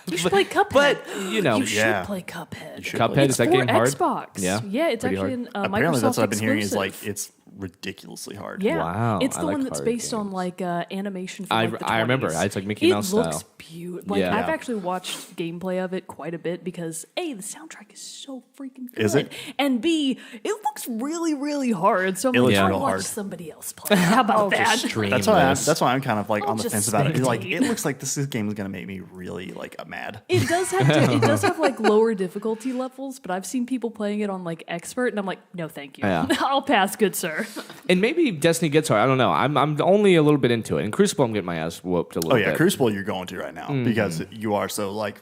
Speaker 2: You should play Cuphead.
Speaker 3: But,
Speaker 2: you should
Speaker 1: Yeah.
Speaker 2: play Cuphead.
Speaker 3: Cuphead,
Speaker 2: It's
Speaker 3: is that
Speaker 2: for
Speaker 3: game hard?
Speaker 2: Xbox.
Speaker 3: Yeah?
Speaker 2: Yeah, it's
Speaker 3: Pretty
Speaker 2: actually
Speaker 3: hard?
Speaker 2: in
Speaker 1: apparently
Speaker 2: Microsoft
Speaker 1: that's what I've been hearing is like
Speaker 2: exclusive.
Speaker 1: it's ridiculously hard.
Speaker 2: Yeah,
Speaker 3: Wow,
Speaker 2: it's
Speaker 3: I
Speaker 2: the
Speaker 3: like
Speaker 2: one that's
Speaker 3: hard
Speaker 2: based on
Speaker 3: games.
Speaker 2: like animation. From,
Speaker 3: I-
Speaker 2: like, the
Speaker 3: I remember.
Speaker 2: 20s.
Speaker 3: It's like Mickey Mouse
Speaker 2: It looks
Speaker 3: style.
Speaker 2: beautiful. Like
Speaker 3: Yeah.
Speaker 2: I've actually watched gameplay of it quite a bit because A, the soundtrack is so freaking good,
Speaker 1: Is it?
Speaker 2: and B, it looks really, really hard. So I'm
Speaker 1: It
Speaker 2: like,
Speaker 1: looks
Speaker 2: I'll
Speaker 1: real
Speaker 2: watch
Speaker 1: hard.
Speaker 2: somebody else play. How about that?
Speaker 1: That's why I'm kind of like
Speaker 2: I'll
Speaker 1: on the
Speaker 2: just
Speaker 1: fence about it. Like
Speaker 2: spectate.
Speaker 1: it looks like this game is going to make me really like mad.
Speaker 2: It does have like lower difficulty levels, but I've seen people playing it on like expert, and I'm like, no, thank you.
Speaker 3: Yeah.
Speaker 2: I'll pass, good sir.
Speaker 3: And maybe Destiny gets hard. I don't know. I'm only a little bit into it. In Crucible, I'm getting my ass whooped a little
Speaker 1: Oh yeah,
Speaker 3: bit.
Speaker 1: Crucible you're going to right now because you are so like,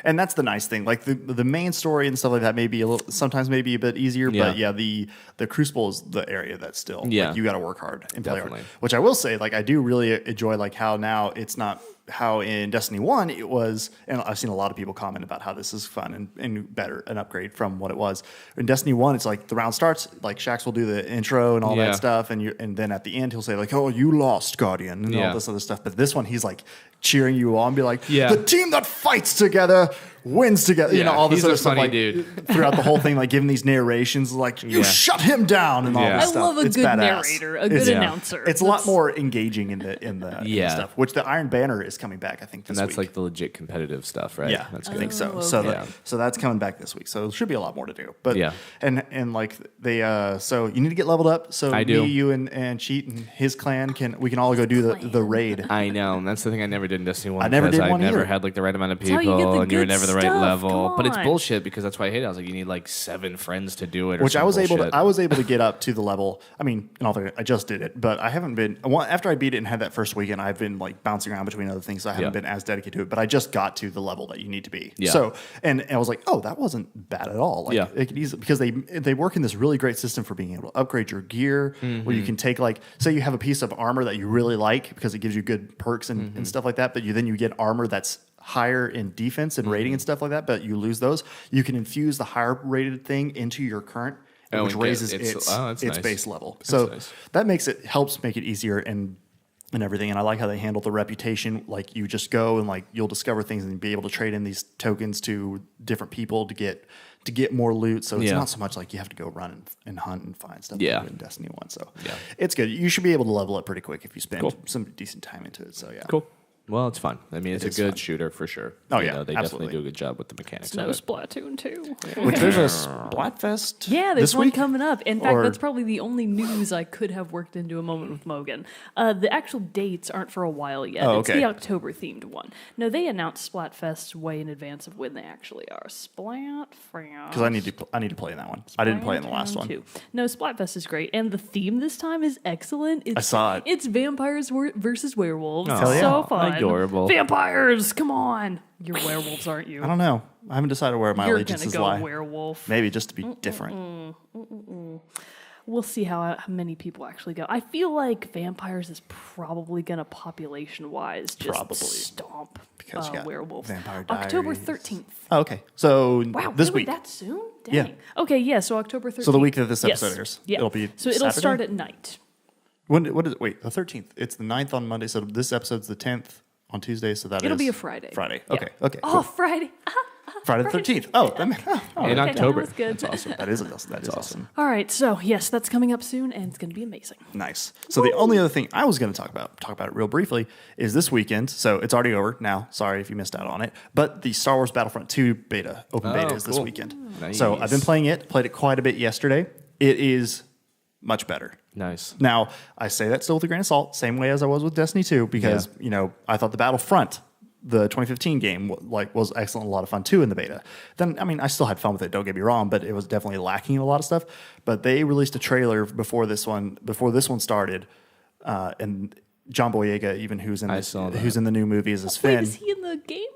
Speaker 1: and that's the nice thing. Like the main story and stuff like that may be sometimes maybe a bit easier, but yeah, the Crucible is the area that's still like, you got to work hard and play
Speaker 3: Definitely.
Speaker 1: hard. Which I will say, like I do really enjoy like how now it's not how in Destiny 1 it was, and I've seen a lot of people comment about how this is fun and better, an upgrade from what it was. In Destiny 1, it's like the round starts, like Shaxx will do the intro and all
Speaker 3: Yeah.
Speaker 1: that stuff, and then at the end he'll say like, oh, you lost, Guardian, and all
Speaker 3: Yeah.
Speaker 1: this other stuff. But this one, he's like cheering you on, be like,
Speaker 3: Yeah.
Speaker 1: the team that fights together wins together. You know, all this
Speaker 3: he's
Speaker 1: other
Speaker 3: a
Speaker 1: stuff
Speaker 3: funny
Speaker 1: like
Speaker 3: dude.
Speaker 1: throughout the whole thing, like giving these narrations, like you shut him down and all
Speaker 3: Yeah.
Speaker 1: this
Speaker 2: I
Speaker 1: stuff.
Speaker 2: love a
Speaker 1: It's
Speaker 2: good
Speaker 1: badass.
Speaker 2: narrator, a good announcer.
Speaker 1: It's a lot more engaging in the stuff. Which the Iron Banner is coming back, I think, this
Speaker 3: And that's
Speaker 1: week.
Speaker 3: like the legit competitive stuff, right?
Speaker 1: Yeah,
Speaker 3: That's
Speaker 1: I
Speaker 3: good.
Speaker 1: think so.
Speaker 2: Oh,
Speaker 1: So,
Speaker 2: okay.
Speaker 1: so that's coming back this week. So there should be a lot more to do. But
Speaker 3: Yeah.
Speaker 1: and like they so you need to get leveled up. So
Speaker 3: I do.
Speaker 1: me, you, and Cheat and his clan we can all go do the raid.
Speaker 3: I know, and that's the thing I never did in Destiny 1.
Speaker 1: I never
Speaker 3: because
Speaker 1: did one
Speaker 3: I never
Speaker 1: either.
Speaker 3: had like the right amount of
Speaker 2: how you
Speaker 3: people,
Speaker 2: get the
Speaker 3: and you were
Speaker 2: good
Speaker 3: never the right
Speaker 2: stuff.
Speaker 3: level.
Speaker 2: Come
Speaker 3: But it's
Speaker 2: on.
Speaker 3: bullshit because that's why I hate it. I was like, you need like 7 friends to do it. Or
Speaker 1: Which I
Speaker 3: some
Speaker 1: was able
Speaker 3: bullshit.
Speaker 1: to. I was able to get up to the level. I mean, in all fairness, I just did it, but I haven't been. After I beat it and had that first weekend, I've been like bouncing around between other things. So I haven't
Speaker 3: Yeah.
Speaker 1: been as dedicated to it. But I just got to the level that you need to be.
Speaker 3: Yeah.
Speaker 1: So and I was like, oh, that wasn't bad at all. Like,
Speaker 3: Yeah.
Speaker 1: it could easily, because they work in this really great system for being able to upgrade your gear, where you can take like, say you have a piece of armor that you really like because it gives you good perks and stuff like that, but then you get armor that's higher in defense and rating and stuff like that, but you lose those. You can infuse the higher rated thing into your current,
Speaker 3: Oh,
Speaker 1: which
Speaker 3: and get-
Speaker 1: raises
Speaker 3: it's-
Speaker 1: its
Speaker 3: that's nice.
Speaker 1: base level.
Speaker 3: That's
Speaker 1: So
Speaker 3: nice.
Speaker 1: that helps make it easier and everything. And I like how they handle the reputation. Like you just go and like you'll discover things and be able to trade in these tokens to different people to get more loot. So it's
Speaker 3: Yeah.
Speaker 1: not so much like you have to go run and hunt and find stuff
Speaker 3: Yeah.
Speaker 1: in Destiny 1. So
Speaker 3: Yeah.
Speaker 1: it's good. You should be able to level up pretty quick if you spend
Speaker 3: Cool.
Speaker 1: some decent time into it. So yeah.
Speaker 3: Cool. Well, it's fun. I mean, it's
Speaker 1: is
Speaker 3: a good
Speaker 1: fun.
Speaker 3: shooter for sure.
Speaker 1: Oh,
Speaker 3: You
Speaker 1: yeah,
Speaker 3: know, they
Speaker 1: absolutely.
Speaker 3: definitely do a good job with the mechanics
Speaker 2: No
Speaker 3: of it.
Speaker 2: Splatoon 2.
Speaker 1: Which there's a Splatfest.
Speaker 2: Yeah, there's
Speaker 1: this
Speaker 2: one
Speaker 1: week?
Speaker 2: coming up. In fact,
Speaker 1: Or-
Speaker 2: that's probably the only news I could have worked into a moment with Mogan. The actual dates aren't for a while yet.
Speaker 1: Oh,
Speaker 2: It's
Speaker 1: okay.
Speaker 2: the October themed one. No, they announced Splatfest way in advance of when they actually are. Splatfest.
Speaker 1: Because I need to play in that one. I didn't play in the last one.
Speaker 2: Too. No, Splatfest is great, and the theme this time is excellent. It's,
Speaker 1: I saw it.
Speaker 2: It's vampires versus werewolves.
Speaker 3: Hell
Speaker 1: yeah.
Speaker 2: So fun.
Speaker 3: Adorable.
Speaker 2: Vampires, come on! You're werewolves, aren't you?
Speaker 1: I don't know. I haven't decided where my
Speaker 2: You're
Speaker 1: allegiances
Speaker 2: gonna go
Speaker 1: lie.
Speaker 2: werewolf.
Speaker 1: Maybe just to be different.
Speaker 2: We'll see how many people actually go. I feel like vampires is probably gonna population-wise just
Speaker 1: Probably.
Speaker 2: stomp
Speaker 1: Because you got
Speaker 2: werewolves.
Speaker 1: Vampire
Speaker 2: October
Speaker 1: Diaries.
Speaker 2: 13th.
Speaker 1: Oh, okay. So
Speaker 2: Wow,
Speaker 1: this
Speaker 2: really
Speaker 1: week.
Speaker 2: that soon? Dang.
Speaker 1: Yeah.
Speaker 2: Okay, yeah. So October 13th.
Speaker 1: So the week that this
Speaker 2: Yes.
Speaker 1: episode airs.
Speaker 2: Yeah.
Speaker 1: It'll be
Speaker 2: so it'll
Speaker 1: Saturday?
Speaker 2: start at night.
Speaker 1: What is it? Wait, the 13th. It's the 9th on Monday. So this episode's the 10th on Tuesday. So that
Speaker 2: It'll
Speaker 1: is
Speaker 2: be a Friday.
Speaker 1: Friday.
Speaker 2: Yeah.
Speaker 1: Okay. Okay.
Speaker 2: Oh,
Speaker 1: cool.
Speaker 2: Friday.
Speaker 1: Friday the 13th. Oh,
Speaker 3: In
Speaker 2: okay,
Speaker 3: October.
Speaker 2: that was good.
Speaker 3: That's awesome.
Speaker 1: that is awesome.
Speaker 2: All right. So yes, that's coming up soon, and it's gonna be amazing.
Speaker 1: Nice. So the only other thing I was going to talk about it real briefly, is this weekend. So it's already over now. Sorry if you missed out on it. But the Star Wars Battlefront 2 beta, open beta, is this
Speaker 3: cool.
Speaker 1: weekend.
Speaker 3: Nice.
Speaker 1: So I've been playing it. Played it quite a bit yesterday. It is much better.
Speaker 3: Nice.
Speaker 1: Now, I say that still with a grain of salt, same way as I was with Destiny 2, because, I thought the Battlefront, the 2015 game, was excellent, a lot of fun too in the beta. Then, I still had fun with it, don't get me wrong, but it was definitely lacking in a lot of stuff. But they released a trailer before this one started, and John Boyega, even who's in the new movie, is this
Speaker 2: Wait,
Speaker 1: Finn.
Speaker 2: is he in the game?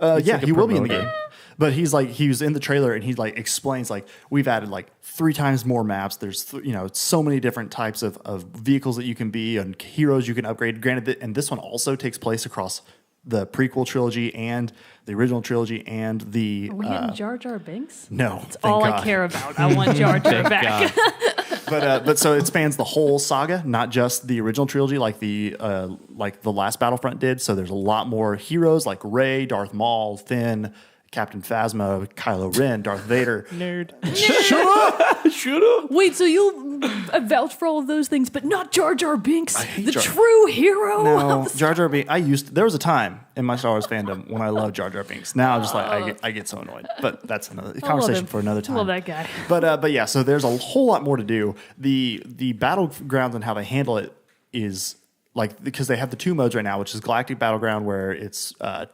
Speaker 1: Yeah, he will be in the
Speaker 3: promoter.
Speaker 1: game. But he was in the trailer and he explains we've added 3 times more maps. There's so many different types of vehicles that you can be and heroes you can upgrade. Granted, and this one also takes place across the prequel trilogy and the original trilogy and the.
Speaker 2: Are we getting Jar Jar Binks?
Speaker 1: No,
Speaker 2: That's all I care about. I want Jar Jar back.
Speaker 1: But so it spans the whole saga, not just the original trilogy, like the last Battlefront did. So there's a lot more heroes like Rey, Darth Maul, Finn, Captain Phasma, Kylo Ren, Darth Vader.
Speaker 2: Nerd.
Speaker 3: Shut up.
Speaker 2: Wait, so you'll vouch for all of those things, but not Jar Jar Binks,
Speaker 1: hate
Speaker 2: the
Speaker 1: Jar-
Speaker 2: true hero?
Speaker 1: No, Jar Jar Binks. There was a time in my Star Wars fandom when I loved Jar Jar Binks. Now I'm just I get so annoyed. But that's another conversation for another time.
Speaker 2: I love that guy.
Speaker 1: But yeah, so there's a whole lot more to do. The battlegrounds and how they handle it is because they have the 2 modes right now, which is Galactic Battleground, where it's I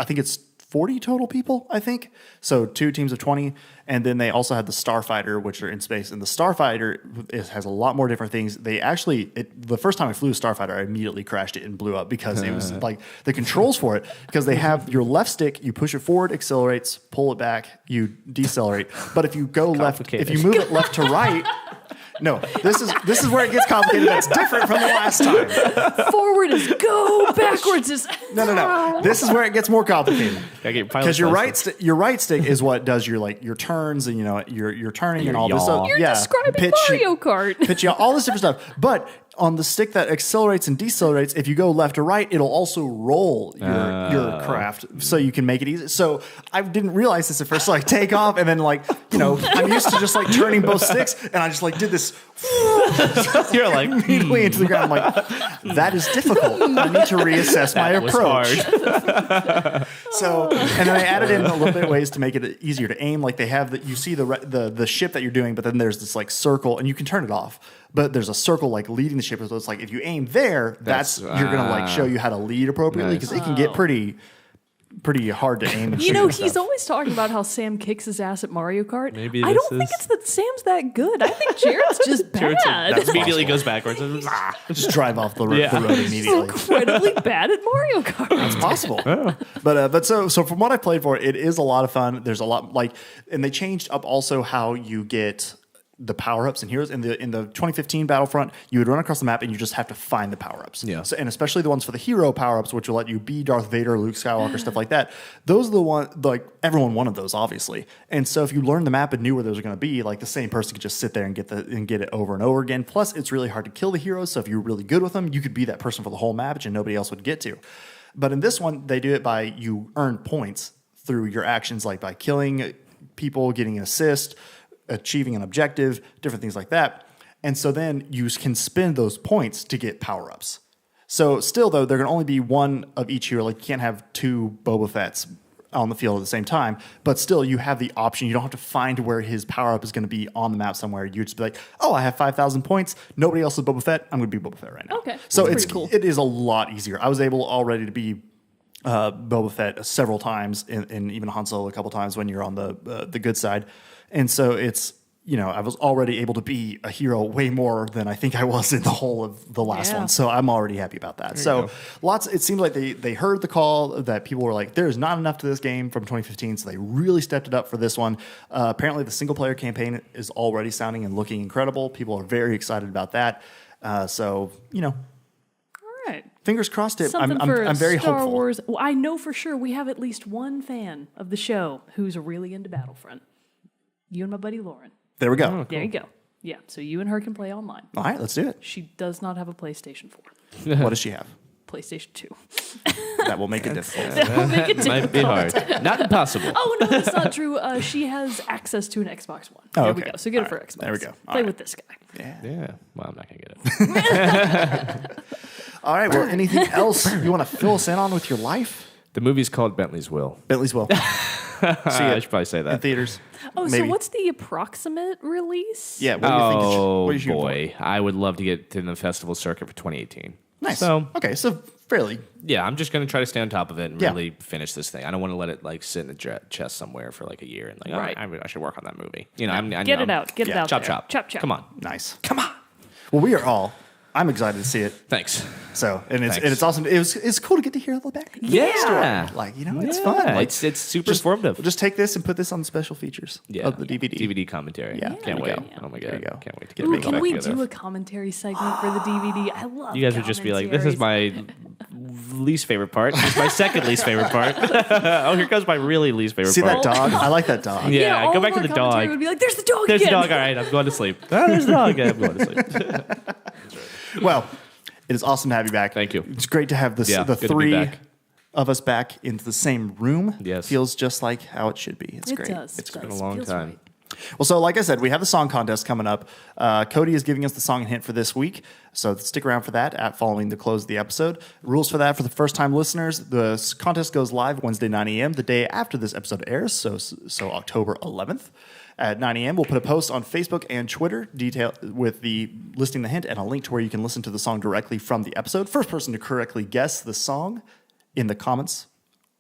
Speaker 1: think it's 40 total people, I think. So 2 teams of 20. And then they also have the Starfighter, which are in space. And the Starfighter has a lot more different things. They actually, the first time I flew a Starfighter, I immediately crashed it and blew up because it was the controls for it, because they have your left stick, you push it forward, accelerates, pull it back, you decelerate. But if you go left, if you move it left to right, no, this is where it gets complicated. That's different from the last time.
Speaker 2: Forward is go, backwards is
Speaker 1: No. This is where it gets more complicated. Because your right stick is what does your turns and your turning and all this stuff.
Speaker 2: You're describing Mario Kart.
Speaker 1: pitch, all this different stuff. But on the stick that accelerates and decelerates, if you go left or right, it'll also roll your craft so you can make it easy. So I didn't realize this at first. So I take off and then like, I'm used to just like turning both sticks and I just like did this
Speaker 3: You're like,
Speaker 1: immediately into the ground. I'm like, that is difficult. I need to reassess my
Speaker 3: was
Speaker 1: approach.
Speaker 3: hard.
Speaker 1: So, and then I added in a little bit of ways to make it easier to aim. Like they have you see the ship that you're doing, but then there's this like circle and you can turn it off. But there's a circle like leading the ship. So it's like if you aim there, you're gonna like show you how to lead appropriately because it can get pretty hard to aim. And
Speaker 2: he's always talking about how Sam kicks his ass at Mario Kart.
Speaker 3: Maybe
Speaker 2: I don't think it's that Sam's that good. I think Jared's just bad.
Speaker 3: That's immediately goes backwards.
Speaker 1: just drive off the road
Speaker 2: He's
Speaker 1: immediately.
Speaker 2: incredibly bad at Mario Kart.
Speaker 1: It's possible. But so from what I played for, it is a lot of fun. There's a lot and they changed up also how you get the power-ups and heroes. In the 2015 Battlefront, you would run across the map and you just have to find the power-ups.
Speaker 3: Yeah.
Speaker 1: So, and especially the ones for the hero power-ups, which will let you be Darth Vader, Luke Skywalker, stuff like that. Those are the ones, like, everyone wanted those, obviously. And so if you learned the map and knew where those were going to be, like, the same person could just sit there and get it over and over again. Plus, it's really hard to kill the heroes, so if you're really good with them, you could be that person for the whole map, and nobody else would get to. But in this one, they do it by you earn points through your actions, like by killing people, getting an assist, achieving an objective, different things like that. And so then you can spend those points to get power-ups. So still, though, there can only be one of each hero. Like, you can't have two Boba Fett's on the field at the same time. But still, you have the option. You don't have to find where his power-up is going to be on the map somewhere. You just be like, oh, I have 5,000 points. Nobody else is Boba Fett. I'm going to be Boba Fett right now.
Speaker 2: Okay.
Speaker 1: So
Speaker 2: That's pretty cool.
Speaker 1: It is a lot easier. I was able already to be Boba Fett several times, and even Han Solo a couple times when you're on the good side. And so it's, I was already able to be a hero way more than I think I was in the whole of the last one. So I'm already happy about that. So it seems like they heard the call that people were like, there's not enough to this game from 2015. So they really stepped it up for this one. Apparently the single player campaign is already sounding and looking incredible. People are very excited about that.
Speaker 2: All right.
Speaker 1: Fingers crossed.
Speaker 2: Something for
Speaker 1: I'm very
Speaker 2: Star
Speaker 1: hopeful.
Speaker 2: Wars. Well, I know for sure we have at least one fan of the show who's really into Battlefront. You and my buddy Lauren.
Speaker 1: There we go.
Speaker 3: Oh, cool.
Speaker 2: There you go. Yeah, so you and her can play online.
Speaker 1: All right, let's do it.
Speaker 2: She does not have a PlayStation 4.
Speaker 1: What does she have?
Speaker 2: PlayStation 2.
Speaker 1: That will make it difficult.
Speaker 2: That will make it
Speaker 3: Might be hard. Not impossible.
Speaker 2: Oh, no, that's not true. She has access to an Xbox One.
Speaker 1: Oh,
Speaker 2: There we
Speaker 1: okay.
Speaker 2: go. So get
Speaker 1: All
Speaker 2: it for
Speaker 1: right.
Speaker 2: Xbox.
Speaker 1: There we go. All
Speaker 2: Play
Speaker 1: right.
Speaker 2: with this guy.
Speaker 3: Yeah. Well, I'm not going to get it.
Speaker 1: All right, well, anything else you want to fill us in on with your life?
Speaker 3: The movie's called Bentley's Will.
Speaker 1: Bentley's Will.
Speaker 3: I should probably say
Speaker 1: In
Speaker 3: that.
Speaker 1: theaters.
Speaker 2: Oh,
Speaker 1: Maybe.
Speaker 2: so what's the approximate release?
Speaker 1: Yeah, what do you think?
Speaker 3: Oh,
Speaker 1: What are you shooting for?
Speaker 3: boy. I would love to get to the festival circuit for 2018.
Speaker 1: Nice.
Speaker 3: So,
Speaker 1: Okay, so fairly.
Speaker 3: yeah, I'm just going to try to stay on top of it and
Speaker 1: Yeah.
Speaker 3: really finish this thing. I don't want to let it like sit in the chest somewhere for like a year and like,
Speaker 2: Right.
Speaker 3: I should work on that movie. I
Speaker 2: Get it out. Get it
Speaker 1: Yeah.
Speaker 2: out
Speaker 3: Chop,
Speaker 2: there.
Speaker 3: chop.
Speaker 2: Chop, chop.
Speaker 3: Come on.
Speaker 1: Nice.
Speaker 3: Come on.
Speaker 1: Well, I'm excited to see it.
Speaker 3: Thanks.
Speaker 1: So, and
Speaker 3: Thanks.
Speaker 1: it's awesome. It's cool to get to hear the back.
Speaker 3: Yeah.
Speaker 1: Like, it's
Speaker 3: Yeah,
Speaker 1: fun. Like,
Speaker 3: it's super
Speaker 1: just,
Speaker 3: informative.
Speaker 1: We'll just take this and put this on the special features of the DVD.
Speaker 3: DVD commentary.
Speaker 1: Yeah.
Speaker 3: Can't
Speaker 1: There
Speaker 3: wait.
Speaker 1: you
Speaker 3: Oh my
Speaker 1: There
Speaker 3: god.
Speaker 1: you go.
Speaker 3: Can't wait to get
Speaker 2: Ooh,
Speaker 3: it
Speaker 2: can
Speaker 3: back
Speaker 2: we
Speaker 3: together.
Speaker 2: do a commentary segment for the DVD? I love
Speaker 3: You guys would just be like, this is my least favorite part. This is my second least favorite part. Oh, here comes my really least favorite
Speaker 1: See
Speaker 3: part.
Speaker 1: that dog? I like that dog.
Speaker 3: Yeah,
Speaker 2: all
Speaker 3: go
Speaker 2: of
Speaker 3: back to
Speaker 2: our
Speaker 3: the
Speaker 2: commentary
Speaker 3: dog.
Speaker 2: would be like, there's the dog
Speaker 3: There's the
Speaker 2: again.
Speaker 3: dog. All right, I'm going to sleep. Oh, there's the dog. I'm going to sleep.
Speaker 1: Well, it is awesome to have you back.
Speaker 3: Thank you.
Speaker 1: It's great to have the
Speaker 3: Yeah, good to be
Speaker 1: three
Speaker 3: back.
Speaker 1: of us back into the same room.
Speaker 3: Yes.
Speaker 1: Feels just like how it should be. It's
Speaker 2: It
Speaker 1: great.
Speaker 2: does.
Speaker 1: It's
Speaker 2: it
Speaker 1: great.
Speaker 3: been a
Speaker 2: does.
Speaker 3: long
Speaker 2: Feels
Speaker 3: time.
Speaker 2: right.
Speaker 1: Well, so like I said, we have the song contest coming up. Cody is giving us the song and hint for this week, so stick around for that at following the close of the episode. Rules for that for the first-time listeners: the contest goes live Wednesday 9 a.m. the day after this episode airs, so October 11th. At 9 a.m., we'll put a post on Facebook and Twitter detail with the listing the hint and a link to where you can listen to the song directly from the episode. First person to correctly guess the song in the comments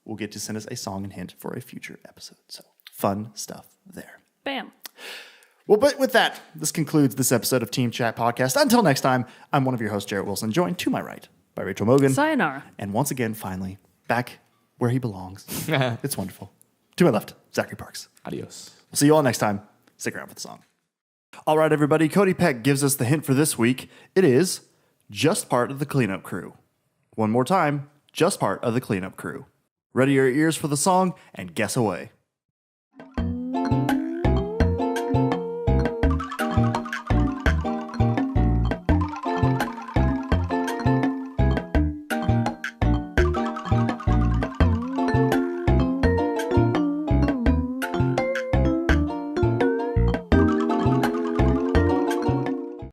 Speaker 1: will get to send us a song and hint for a future episode. So fun stuff there.
Speaker 2: Bam.
Speaker 1: Well, but with that, this concludes this episode of Team Chat Podcast. Until next time, I'm one of your hosts, Jarrett Wilson, joined to my right by Rachel Mogan.
Speaker 2: Sayonara.
Speaker 1: And once again, finally, back where he belongs. It's wonderful. To my left, Zachary Parks.
Speaker 3: Adios.
Speaker 1: We'll see you all next time. Stick around for the song. All right, everybody. Cody Peck gives us the hint for this week. It is just part of the cleanup crew. One more time, just part of the cleanup crew. Ready your ears for the song and guess away.